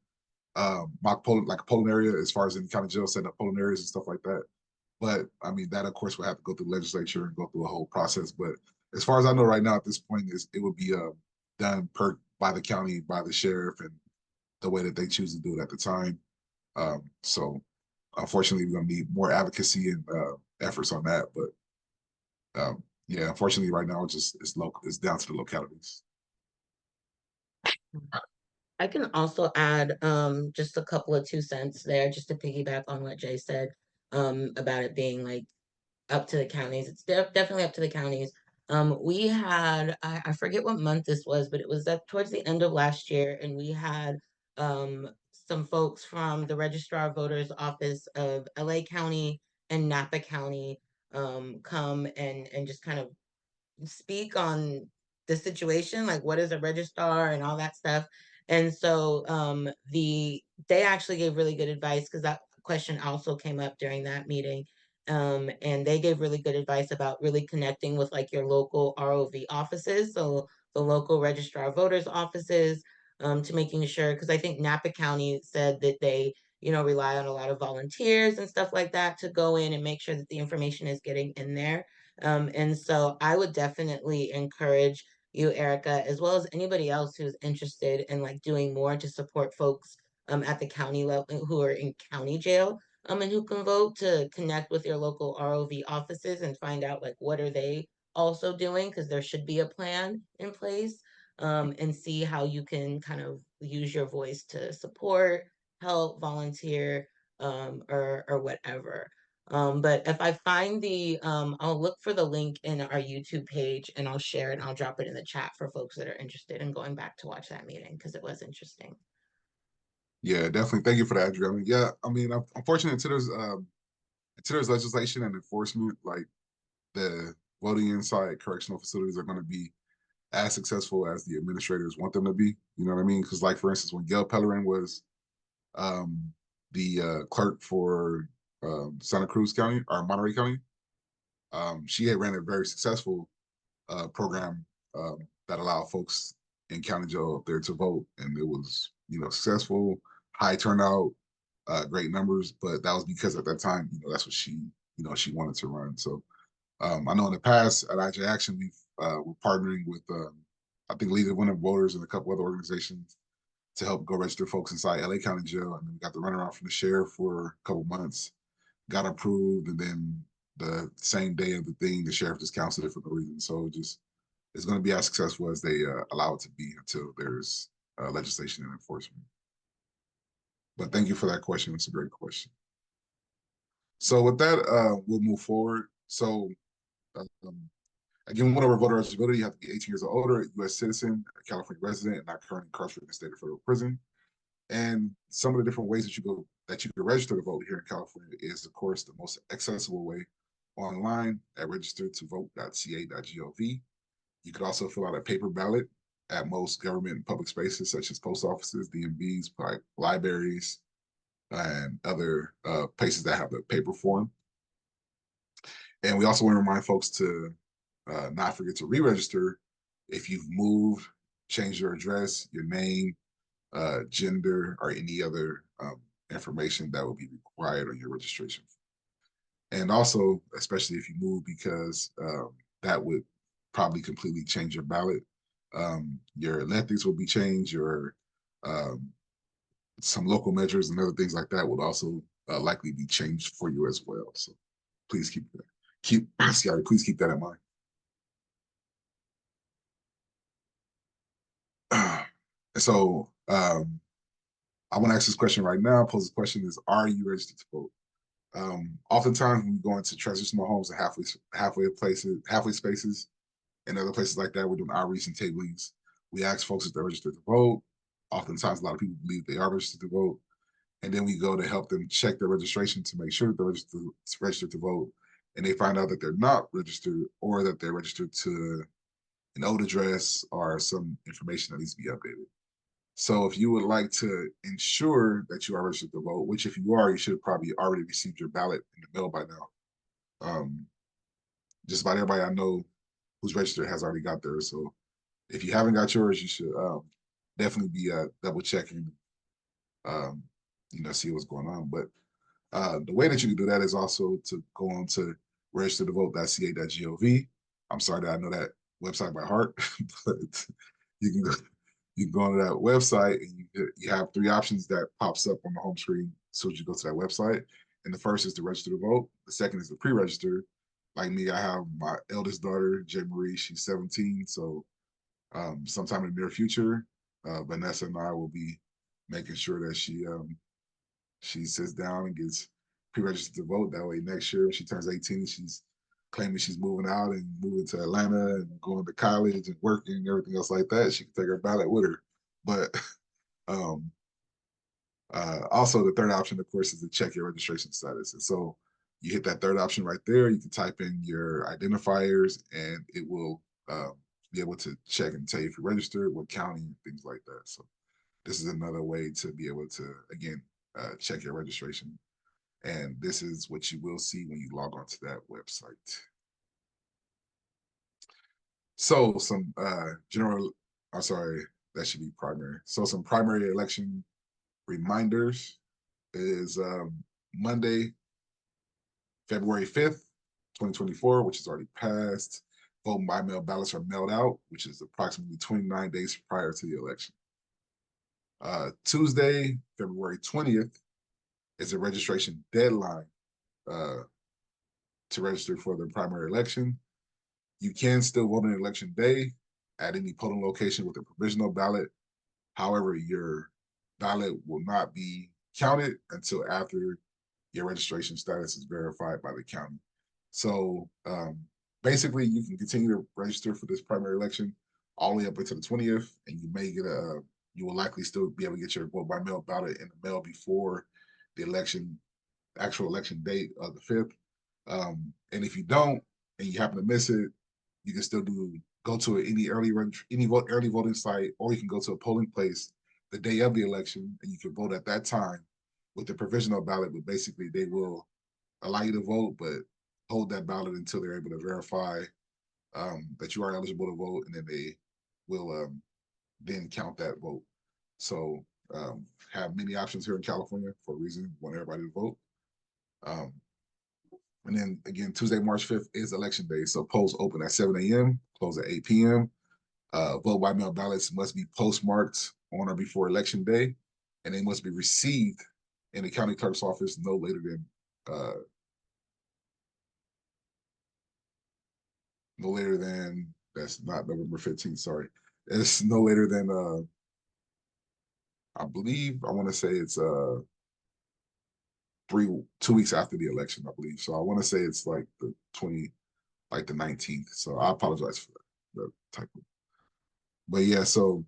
mock polling, like a polling area as far as in county jail, setting up polling areas and stuff like that. But I mean, that of course would have to go through the legislature and go through a whole process. But as far as I know right now at this point, it would be done by the county, by the sheriff, and the way that they choose to do it at the time. So unfortunately, we're gonna need more advocacy and efforts on that. But yeah, unfortunately, right now it's down to the localities. I can also add just a couple of 2 cents there, just to piggyback on what Jay said about it being like up to the counties. It's definitely up to the counties. We had, I forget what month this was, but it was towards the end of last year, and we had some folks from the Registrar of Voters Office of LA County and Napa County come and just kind of speak on the situation, like what is a registrar and all that stuff. And so they actually gave really good advice, because that question also came up during that meeting. And they gave really good advice about really connecting with like your local ROV offices, so the local registrar of voters offices, to making sure, because I think Napa County said that they rely on a lot of volunteers and stuff like that to go in and make sure that the information is getting in there. And so I would definitely encourage you, Erica, as well as anybody else who's interested in like doing more to support folks at the county level who are in county jail, and who can vote, to connect with your local ROV offices and find out like what are they also doing, because there should be a plan in place. and see how you can kind of use your voice to support, help, volunteer, or whatever. But if I find I'll look for the link in our YouTube page and I'll share it and I'll drop it in the chat for folks that are interested in going back to watch that meeting because it was interesting. Yeah, definitely. Thank you for that, Andrew. I mean, yeah, I mean, unfortunately, until there's legislation and enforcement, like the voting inside correctional facilities are going to be as successful as the administrators want them to be. You know what I mean? Because, like, for instance, when Gail Pellerin was um, the clerk for Santa Cruz County or Monterey County, she had ran a very successful program that allowed folks in county jail up there to vote, and it was, you know, successful, high turnout, great numbers. But that was because at that time, you know, that's what she, you know, she wanted to run. So I know in the past at IJ Action, we're partnering with I think League of Women Voters and a couple other organizations to help go register folks inside LA County Jail, and then we got the runaround from the sheriff for a couple months, got approved, and then the same day of the thing, the sheriff just canceled it for no reason. So just it's going to be as successful as they allow it to be until there's legislation and enforcement. But thank you for that question. It's a great question. So with that, we'll move forward. So again, we went over voter eligibility. You have to be 18 years or older, a U.S. citizen, a California resident, and not currently incarcerated in a state or federal prison. And some of the different ways that you can register to vote here in California is, of course, the most accessible way online at register2vote.ca.gov. You could also fill out a paper ballot at most government and public spaces such as post offices, DMVs, libraries, and other places that have the paper form. And we also want to remind folks to not forget to re-register if you've moved, changed your address, your name, gender, or any other information that will be required on your registration. And also, especially if you move, because that would probably completely change your ballot. Your ethics will be changed, your some local measures and other things like that would also likely be changed for you as well. So please please keep that in mind. So I want to ask this question right now. Pose this question: is, are you registered to vote? Oftentimes when we go into transitional homes and halfway spaces, and other places like that, we're doing outreach and tablings. We ask folks if they're registered to vote. Oftentimes, a lot of people believe they are registered to vote, and then we go to help them check their registration to make sure that they're registered to vote, and they find out that they're not registered, or that they're registered to an old address or some information that needs to be updated. So if you would like to ensure that you are registered to vote, which if you are, you should have probably already received your ballot in the mail by now. Just about everybody I know who's registered has already got theirs. So if you haven't got yours, you should definitely be double checking, see what's going on. But the way that you can do that is also to go on to registertovote.ca.gov. I'm sorry that I know that website by heart, but you can go onto that website, and you have three options that pops up on the home screen as soon as you go to that website. And the first is to register to vote. The second is to pre-register. Like me, I have my eldest daughter, J. Marie. She's 17. So sometime in the near future, Vanessa and I will be making sure that she sits down and gets pre-registered to vote. That way next year when she turns 18, she's claiming she's moving out and moving to Atlanta and going to college and working and everything else like that. She can take her ballot with her. But also the third option, of course, is to check your registration status. And so you hit that third option right there. You can type in your identifiers, and it will be able to check and tell you if you're registered, what county, and things like that. So this is another way to be able to, again, check your registration. And this is what you will see when you log on to that website. So some that should be primary. So some primary election reminders is Monday, February 5th, 2024, which is already passed. Vote by mail ballots are mailed out, which is approximately 29 days prior to the election. Tuesday, February 20th, is a registration deadline to register for the primary election. You can still vote on election day at any polling location with a provisional ballot. However, your ballot will not be counted until after your registration status is verified by the county. So basically, you can continue to register for this primary election all the way up until the 20th, and you may get you will likely still be able to get your vote by mail ballot in the mail before the actual election date of the 5th. And if you don't, and you happen to miss it, you can still go to any early voting site, or you can go to a polling place the day of the election, and you can vote at that time with the provisional ballot. But basically, they will allow you to vote, but hold that ballot until they're able to verify that you are eligible to vote, and then they will then count that vote. So have many options here in California for a reason. Want everybody to vote. And then again, Tuesday, March 5th is election day. So polls open at 7 a.m., close at 8 p.m. Vote by mail ballots must be postmarked on or before election day, and they must be received in the county clerk's office no later than that's not November 15th, sorry. It's no later than I want to say it's 2 weeks after the election, I believe. So I want to say it's like the 19th. So I apologize for the typo. But yeah, so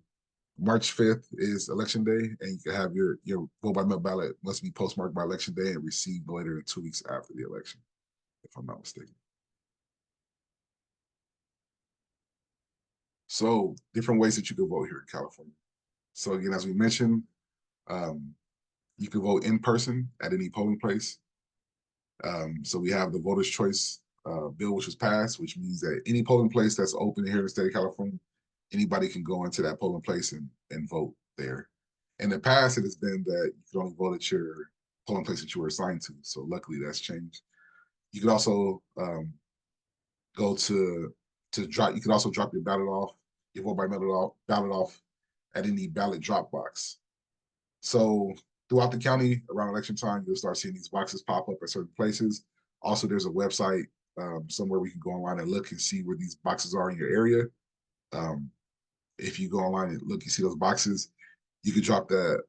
March 5th is election day, and you can have your vote by mail ballot must be postmarked by election day and received no later than 2 weeks after the election, if I'm not mistaken. So different ways that you can vote here in California. So again, as we mentioned, you can vote in person at any polling place. So we have the Voters' Choice bill, which was passed, which means that any polling place that's open here in the state of California, anybody can go into that polling place and vote there. In the past, it has been that you can only vote at your polling place that you were assigned to. So luckily, that's changed. You can also go to drop. You can also drop your ballot off, your vote by mail ballot off at any ballot drop box. So throughout the county around election time, you'll start seeing these boxes pop up at certain places. Also, there's a website somewhere we can go online and look and see where these boxes are in your area. If you go online and look, you see those boxes, you can drop that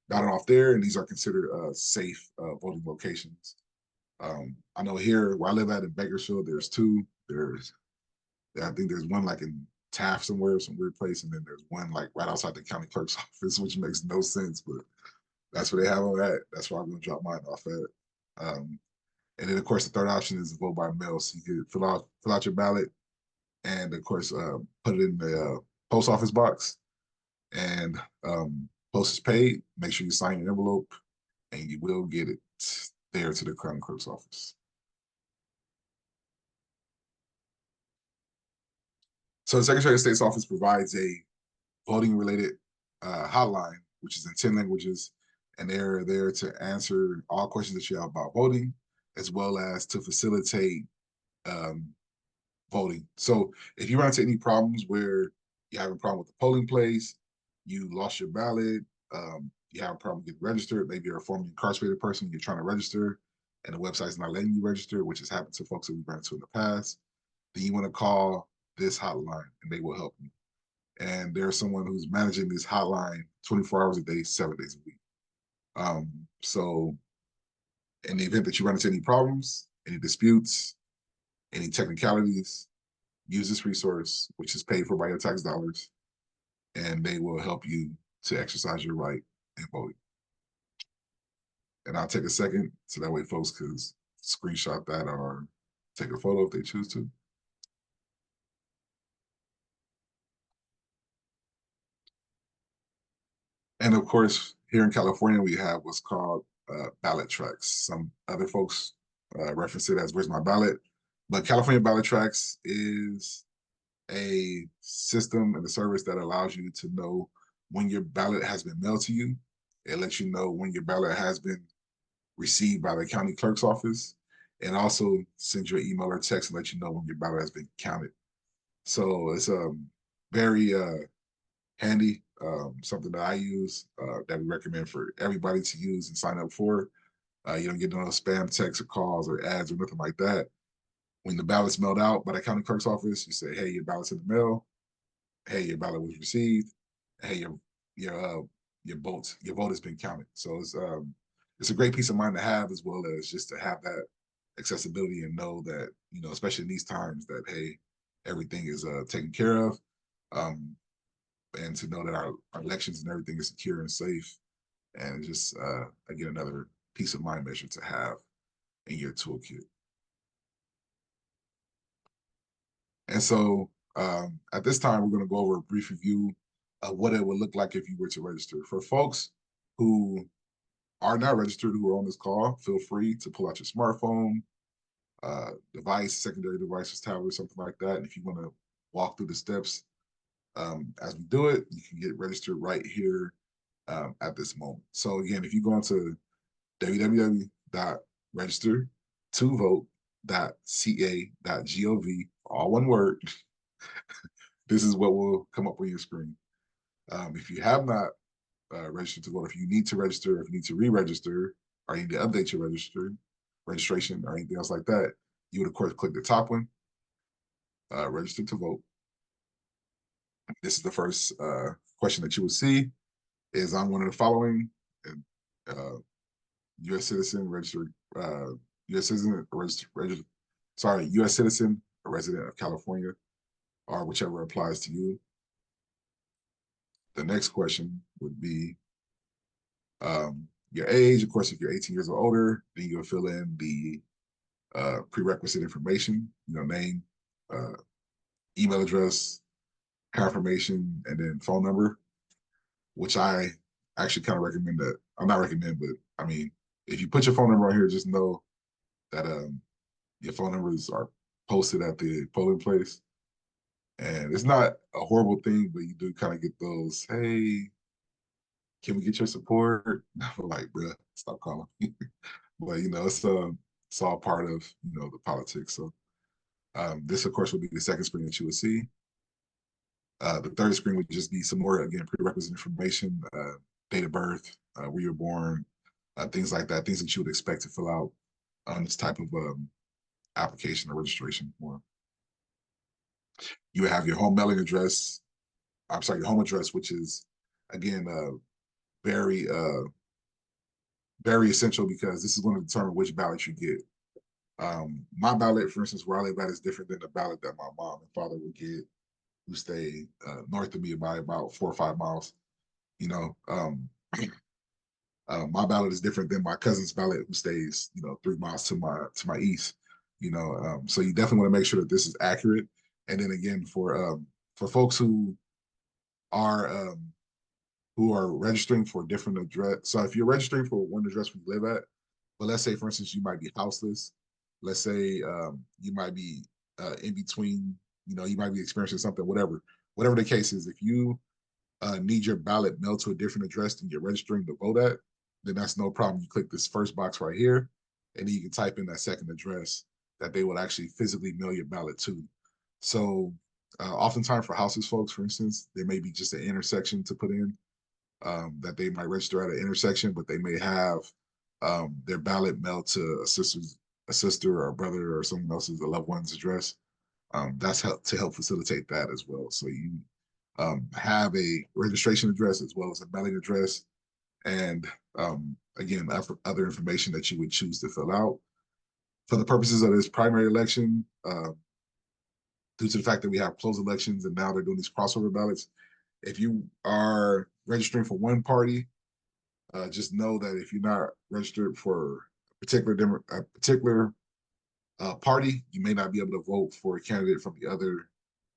ballot off there, and these are considered safe voting locations. I know here where I live at in Bakersfield, there's two. I think there's one like in Taft somewhere, some weird place, and then there's one like right outside the county clerk's office, which makes no sense, but that's where they have all that. That's where I'm gonna drop mine off at. And then of course the third option is vote by mail. So you can fill out your ballot, and of course put it in the post office box, and post is paid. Make sure you sign your envelope, and you will get it there to the county clerk's office. So the Secretary of State's office provides a voting-related hotline, which is in 10 languages, and they're there to answer all questions that you have about voting, as well as to facilitate voting. So if you run into any problems where you have a problem with the polling place, you lost your ballot, you have a problem getting registered, maybe you're a formerly incarcerated person, you're trying to register, and the website's not letting you register, which has happened to folks that we've run into in the past, then you want to call this hotline, and they will help you. And there's someone who's managing this hotline 24 hours a day, 7 days a week. So in the event that you run into any problems, any disputes, any technicalities, use this resource, which is paid for by your tax dollars, and they will help you to exercise your right in voting. And I'll take a second so that way folks can screenshot that or take a photo if they choose to. And of course, here in California, we have what's called ballot tracks. Some other folks reference it as "Where's my ballot?" But California Ballot Tracks is a system and a service that allows you to know when your ballot has been mailed to you. It lets you know when your ballot has been received by the county clerk's office, and also sends you an email or text and let you know when your ballot has been counted. So it's very handy, something that I use, that we recommend for everybody to use and sign up for. You don't get no spam texts or calls or ads or nothing like that. When the ballot's mailed out by the county clerk's office, you say, hey, your ballot's in the mail. hey, your ballot was received. Hey, your vote has been counted. So it's a great peace of mind to have, as well as just to have that accessibility and know that, especially in these times, that hey, everything is taken care of, and to know that our elections and everything is secure and safe, and just again, another peace of mind measure to have in your toolkit. And so at this time, we're going to go over a brief review of what it would look like if you were to register. For folks who are not registered, who are on this call, feel free to pull out your smartphone, device, secondary devices, tablet, something like that. And if you want to walk through the steps as we do it, you can get registered right here at this moment. So again, if you go into www.register2vote.ca.gov, all one word, this is what will come up on your screen. If you have not registered to vote, if you need to register, if you need to re-register, or you need to update your registration or anything else like that, you would of course click the top one, register to vote. This is the first question that you will see. Is I'm one of the following: U.S. citizen, registered U.S. citizen, U.S. citizen, a resident of California, or whichever applies to you. The next question would be your age. Of course, if you're 18 years or older, then you'll fill in the prerequisite information, name, email address, confirmation, and then phone number, which I actually kind of recommend that. I'm not recommend, but I mean, if you put your phone number on here, just know that your phone numbers are posted at the polling place. And it's not a horrible thing, but you do kind of get those, hey, can we get your support? I'm like, bruh, stop calling. But it's all part of the politics. So this, of course, will be the second screen that you will see. The third screen would just be some more, again, prerequisite information, date of birth, where you're born, things like that, things that you would expect to fill out on this type of application or registration form. You have your home mailing address. I'm sorry, your home address, which is, again, very, very essential, because this is going to determine which ballot you get. My ballot, for instance, where I live at, is different than the ballot that my mom and father would get, who stay north of me by about 4 or 5 miles. My ballot is different than my cousin's ballot, who stays 3 miles to my east. So you definitely want to make sure that this is accurate. And then again, for folks who are registering for a different address. So if you're registering for one address where you live at, but let's say, for instance, you might be houseless. Let's say you might be in between, you might be experiencing something, whatever the case is. If you need your ballot mailed to a different address than you're registering to vote at, then that's no problem. You click this first box right here, and then you can type in that second address that they will actually physically mail your ballot to. So oftentimes for houseless folks, for instance, there may be just an intersection to put in, that they might register at an intersection, but they may have their ballot mailed to a sister or a brother or someone else's, a loved one's address. That's to help facilitate that as well. So you have a registration address as well as a mailing address, and again, other information that you would choose to fill out. For the purposes of this primary election, due to the fact that we have closed elections and now they're doing these crossover ballots, if you are registering for one party, just know that if you're not registered for a particular party, you may not be able to vote for a candidate from the other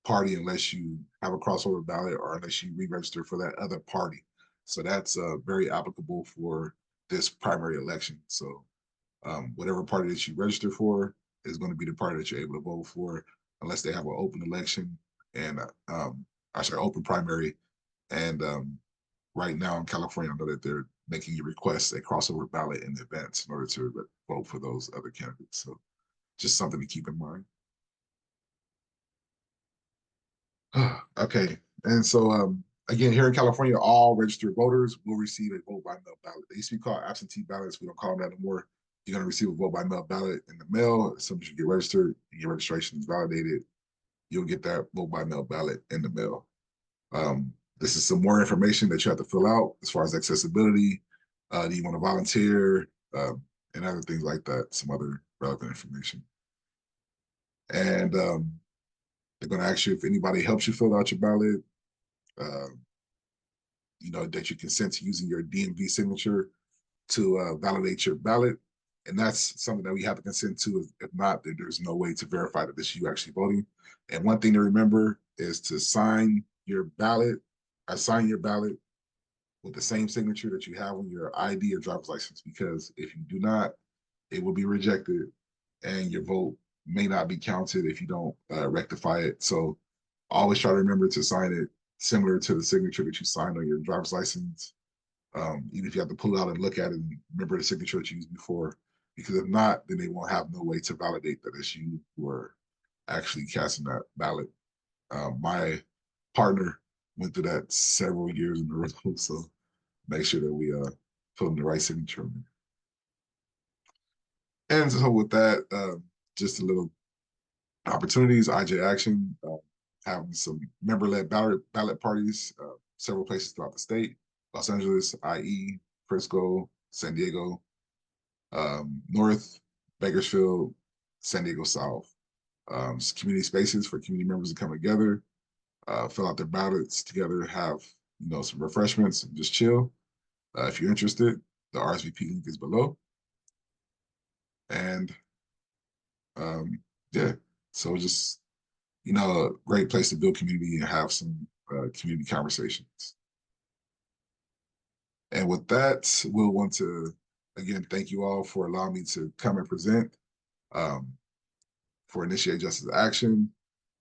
party unless you have a crossover ballot or unless you re-register for that other party. So that's very applicable for this primary election. So whatever party that you register for is going to be the party that you're able to vote for, unless they have an open election and open primary. And right now in California, I know that they're making you request a crossover ballot in advance in order to vote for those other candidates. So just something to keep in mind. Okay, and so again, here in California, all registered voters will receive a vote by mail ballot. They used to be called absentee ballots. We don't call them that anymore. You're going to receive a vote by mail ballot in the mail. As soon as you get registered and your registration is validated, you'll get that vote by mail ballot in the mail. This is some more information that you have to fill out as far as accessibility. Do you want to volunteer? And other things like that, some other relevant information. And they're going to ask you if anybody helps you fill out your ballot, you know, that you consent to using your DMV signature to validate your ballot. And that's something that we have to consent to. If not, then there's no way to verify that this is you actually voting. And one thing to remember is to sign your ballot, assign your ballot with the same signature that you have on your ID or driver's license, because if you do not, it will be rejected and your vote may not be counted if you don't rectify it. So always try to remember to sign it similar to the signature that you signed on your driver's license. Even if you have to pull it out and look at it and remember the signature that you used before, because if not, then they won't have no way to validate that it's you who were actually casting that ballot. My partner went through that several years in a row, so make sure that we put in the right signature. And so with that, just a little opportunities, IJ Action, having some member-led ballot parties, several places throughout the state, Los Angeles, IE, Frisco, San Diego, North, Bakersfield, San Diego South. Community spaces for community members to come together, fill out their ballots together, have, you know, some refreshments and just chill. If you're interested, the RSVP link is below. And yeah, so just, you know, a great place to build community and have some community conversations. And with that, we'll want to, again, thank you all for allowing me to come and present for Initiate Justice Action.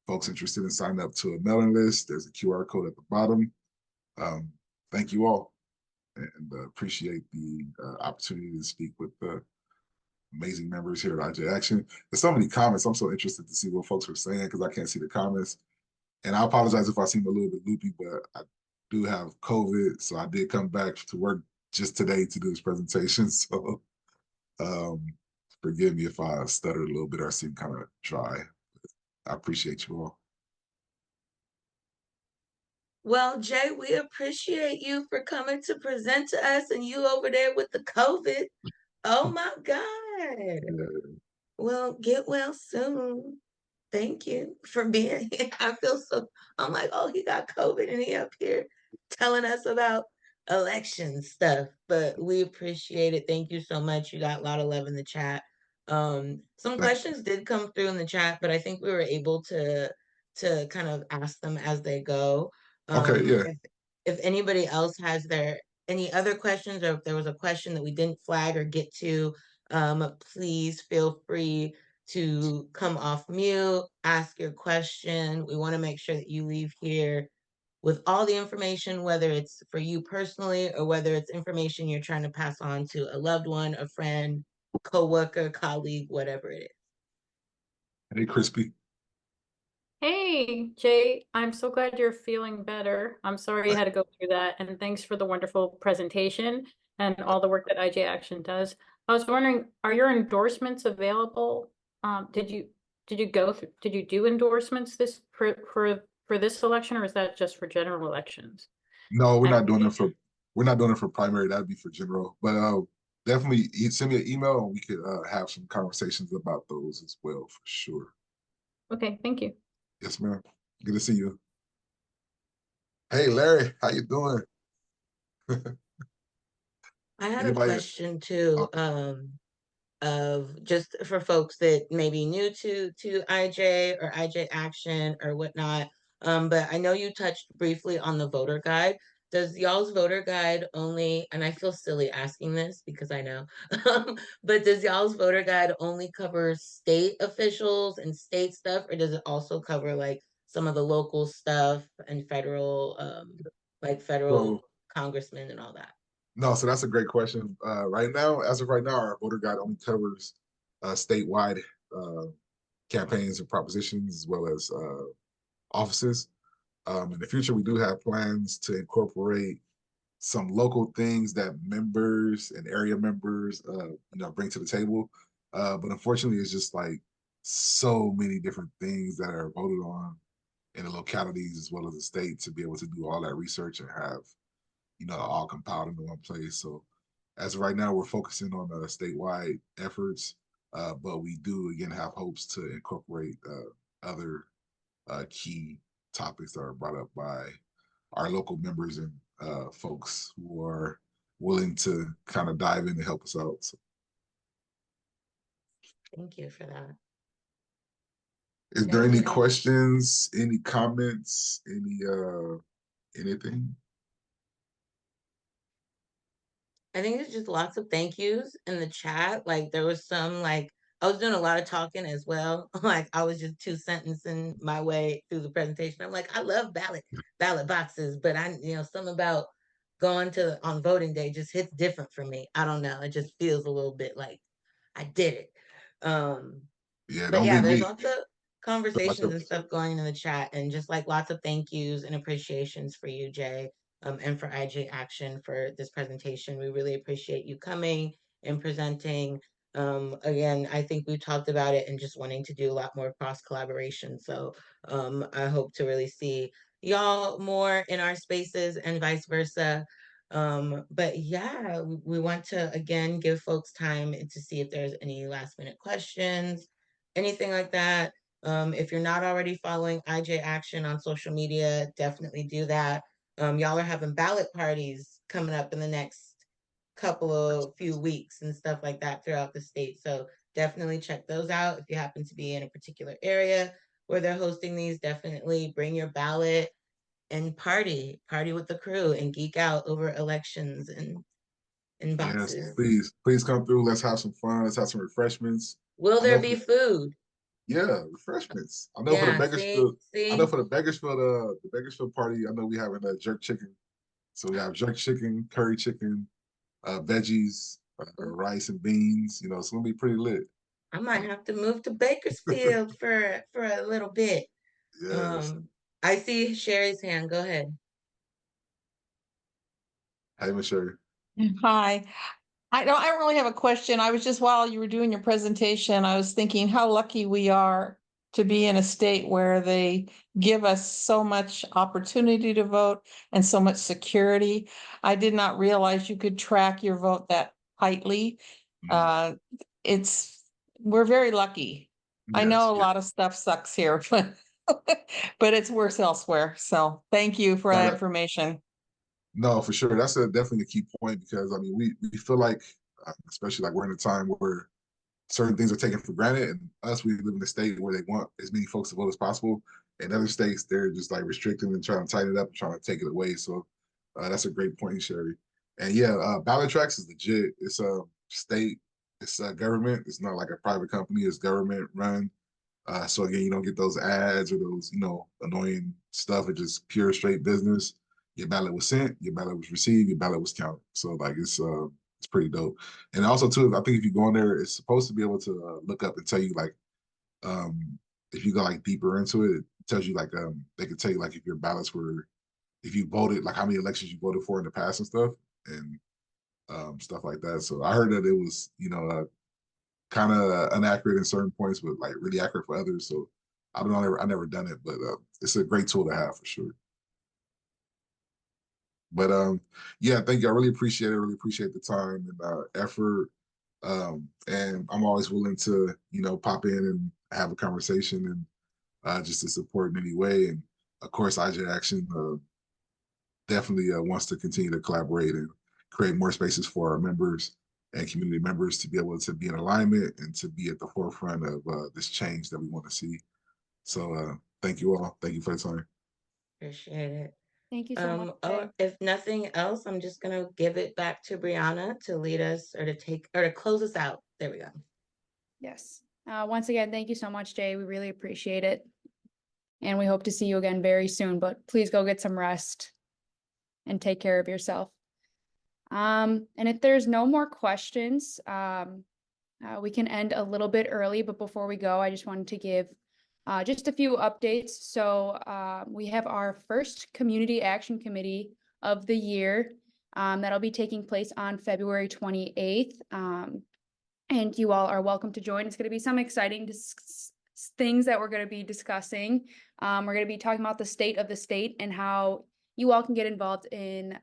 Folks interested in signing up to a mailing list, there's a QR code at the bottom. Thank you all, and appreciate the opportunity to speak with the amazing members here at IJ Action. There's so many comments. I'm so interested to see what folks are saying because I can't see the comments. And I apologize if I seem a little bit loopy, but I do have COVID, so I did come back to work just today to do this presentation. So forgive me if I stuttered a little bit or seem kind of dry. I appreciate you all. Well, Jay, we appreciate you for coming to present to us, and you over there with the COVID. Oh my God. Yeah. Well, get well soon. Thank you for being here. I feel so, I'm like, oh, he got COVID and he up here telling us about election stuff, but we appreciate it. Thank you so much. You got a lot of love in the chat. Some questions did come through in the chat, but I think we were able to kind of ask them as they go. Okay, yeah. If anybody else has their any other questions, or if there was a question that we didn't flag or get to, please feel free to come off mute, ask your question. We want to make sure that you leave here with all the information, whether it's for you personally or whether it's information you're trying to pass on to a loved one, a friend, coworker, colleague, whatever it is. Hey, Crispy. Hey, Jay, I'm so glad you're feeling better. I'm sorry you had to go through that, and thanks for the wonderful presentation and all the work that IJ Action does. I was wondering, are your endorsements available? Did you do endorsements this for this election, or is that just for general elections? No, we're not doing it for primary. That'd be for general. But definitely send me an email and we could have some conversations about those as well for sure. Okay, thank you. Yes, ma'am. Good to see you. Hey, Larry, how you doing? I had a Anybody? question too, of just for folks that may be new to IJ or IJ Action or whatnot. But I know you touched briefly on the voter guide. Does y'all's voter guide only, and I feel silly asking this because I know, but does y'all's voter guide only cover state officials and state stuff, or does it also cover like some of the local stuff and federal, like federal So, congressmen and all that? no, so that's a great question. Right now, as of right now, our voter guide only covers statewide campaigns and propositions as well as offices. In the future, we do have plans to incorporate some local things that members and area members, you know, bring to the table. But unfortunately, it's just like so many different things that are voted on in the localities as well as the state to be able to do all that research and have, all compiled into one place. So as of right now, we're focusing on statewide efforts, but we do again have hopes to incorporate other key topics that are brought up by our local members and folks who are willing to kind of dive in and help us out. So, Thank you for that. is there any questions, any comments, anything? I think it's just lots of thank yous in the chat. Like there was some like I was doing a lot of talking as well. Like I was just two sentencing my way through the presentation. I'm like, I love ballot boxes, but something about going to on voting day just hits different for me. I don't know. It just feels a little bit like I did it. Yeah, But don't yeah, be there's me. lots of conversations and stuff going in the chat, and just like lots of thank yous and appreciations for you, Jay, and for IJ Action for this presentation. We really appreciate you coming and presenting. Again, I think we talked about it and just wanting to do a lot more cross collaboration. So I hope to really see y'all more in our spaces and vice versa. But yeah, we want to again give folks time to see if there's any last minute questions, anything like that. If you're not already following IJ Action on social media, definitely do that. Y'all are having ballot parties coming up in the next few weeks and stuff like that throughout the state. So definitely check those out. If you happen to be in a particular area where they're hosting these, definitely bring your ballot and party with the crew and geek out over elections and Yes, boxes. please come through. Let's have some fun. Let's have some refreshments. Will I there know be food? Yeah, refreshments. I know for the Yeah, Bakersfield, I know see. for the Bakersfield party, I know we having a jerk chicken. So we have jerk chicken, curry chicken, veggies, rice and beans. It's gonna be pretty lit. I might have to move to Bakersfield for a little bit. Yes. I see Sherry's hand. Go ahead. Hey, Miss Sherry. Hi. I don't really have a question. I was just, while you were doing your presentation, I was thinking how lucky we are to be in a state where they give us so much opportunity to vote and so much security. I did not realize you could track your vote that tightly. Mhm. We're very lucky. I Yes, know a yeah. lot of stuff sucks here, but it's worse elsewhere. So thank you for that information. No, for sure. That's definitely a key point because I mean we feel like, especially like we're in a time where certain things are taken for granted, and we live in a state where they want as many folks to vote as possible. In other states, they're just like restricting and trying to tighten it up and trying to take it away. So that's a great point, Sherry. And yeah, Ballot Tracks is legit. It's a state, it's a government. It's not like a private company. It's government run. So again, you don't get those ads or those annoying stuff. It's just pure straight business. Your ballot was sent, your ballot was received, your ballot was counted. So like it's pretty dope. And also too, I think if you go in there, it's supposed to be able to look up and tell you like if you go like deeper into it, it tells you like they can tell you like if your ballots were, if you voted, like how many elections you voted for in the past and stuff and stuff like that. So I heard that it was kind of inaccurate in certain points, but like really accurate for others. So I don't know, I never done it, but it's a great tool to have for sure. But yeah, thank you. I really appreciate it. Really appreciate the time and effort. And I'm always willing to, pop in and have a conversation and just to support in any way. And of course, IJ Action definitely wants to continue to collaborate and create more spaces for our members and community members to be able to be in alignment and to be at the forefront of this change that we want to see. So thank you all. Thank you for the time. Appreciate it. Thank you so much. Jay. If nothing else, I'm just gonna give it back to Brianna to lead us or to close us out. There we go. Yes. Once again, thank you so much, Jay. We really appreciate it. And we hope to see you again very soon, but please go get some rest and take care of yourself. And if there's no more questions, we can end a little bit early, but before we go, I just wanted to give just a few updates. So we have our first Community Action Committee of the year that'll be taking place on February 28th. And you all are welcome to join. It's going to be some exciting things that we're going to be discussing. We're going to be talking about the state of the state and how you all can get involved in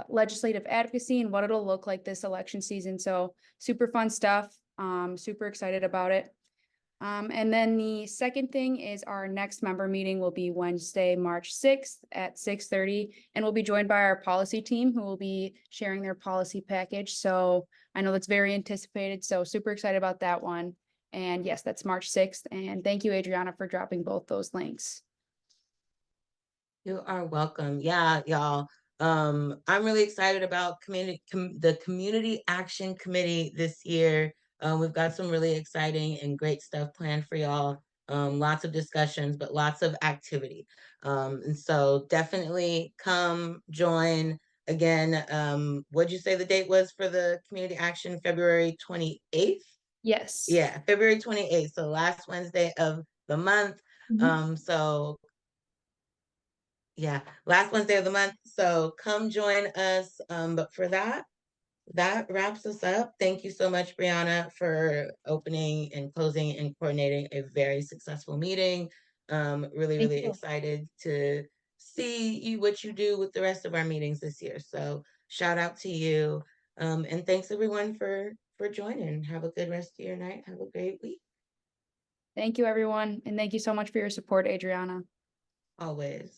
legislative advocacy and what it'll look like this election season. So super fun stuff. Super excited about it. And then the second thing is our next member meeting will be Wednesday, March 6th at 6:30, and we'll be joined by our policy team who will be sharing their policy package. So I know that's very anticipated, so super excited about that one. And yes, that's March 6th. And thank you, Adriana, for dropping both those links. You are welcome. Yeah, y'all. I'm really excited about the Community Action Committee this year. We've got some really exciting and great stuff planned for y'all. Lots of discussions, but lots of activity. And so definitely come join again. What'd you say the date was for the Community Action? February 28th? Yes. Yeah, February 28th. So last Wednesday of the month. So yeah, last Wednesday of the month. So come join us. But for that wraps us up. Thank you so much, Brianna, for opening and closing and coordinating a very successful meeting. Really excited to see what you do with the rest of our meetings this year. So shout out to you. And thanks everyone for joining. Have a good rest of your night. Have a great week. Thank you, everyone. And thank you so much for your support, Adriana. Always.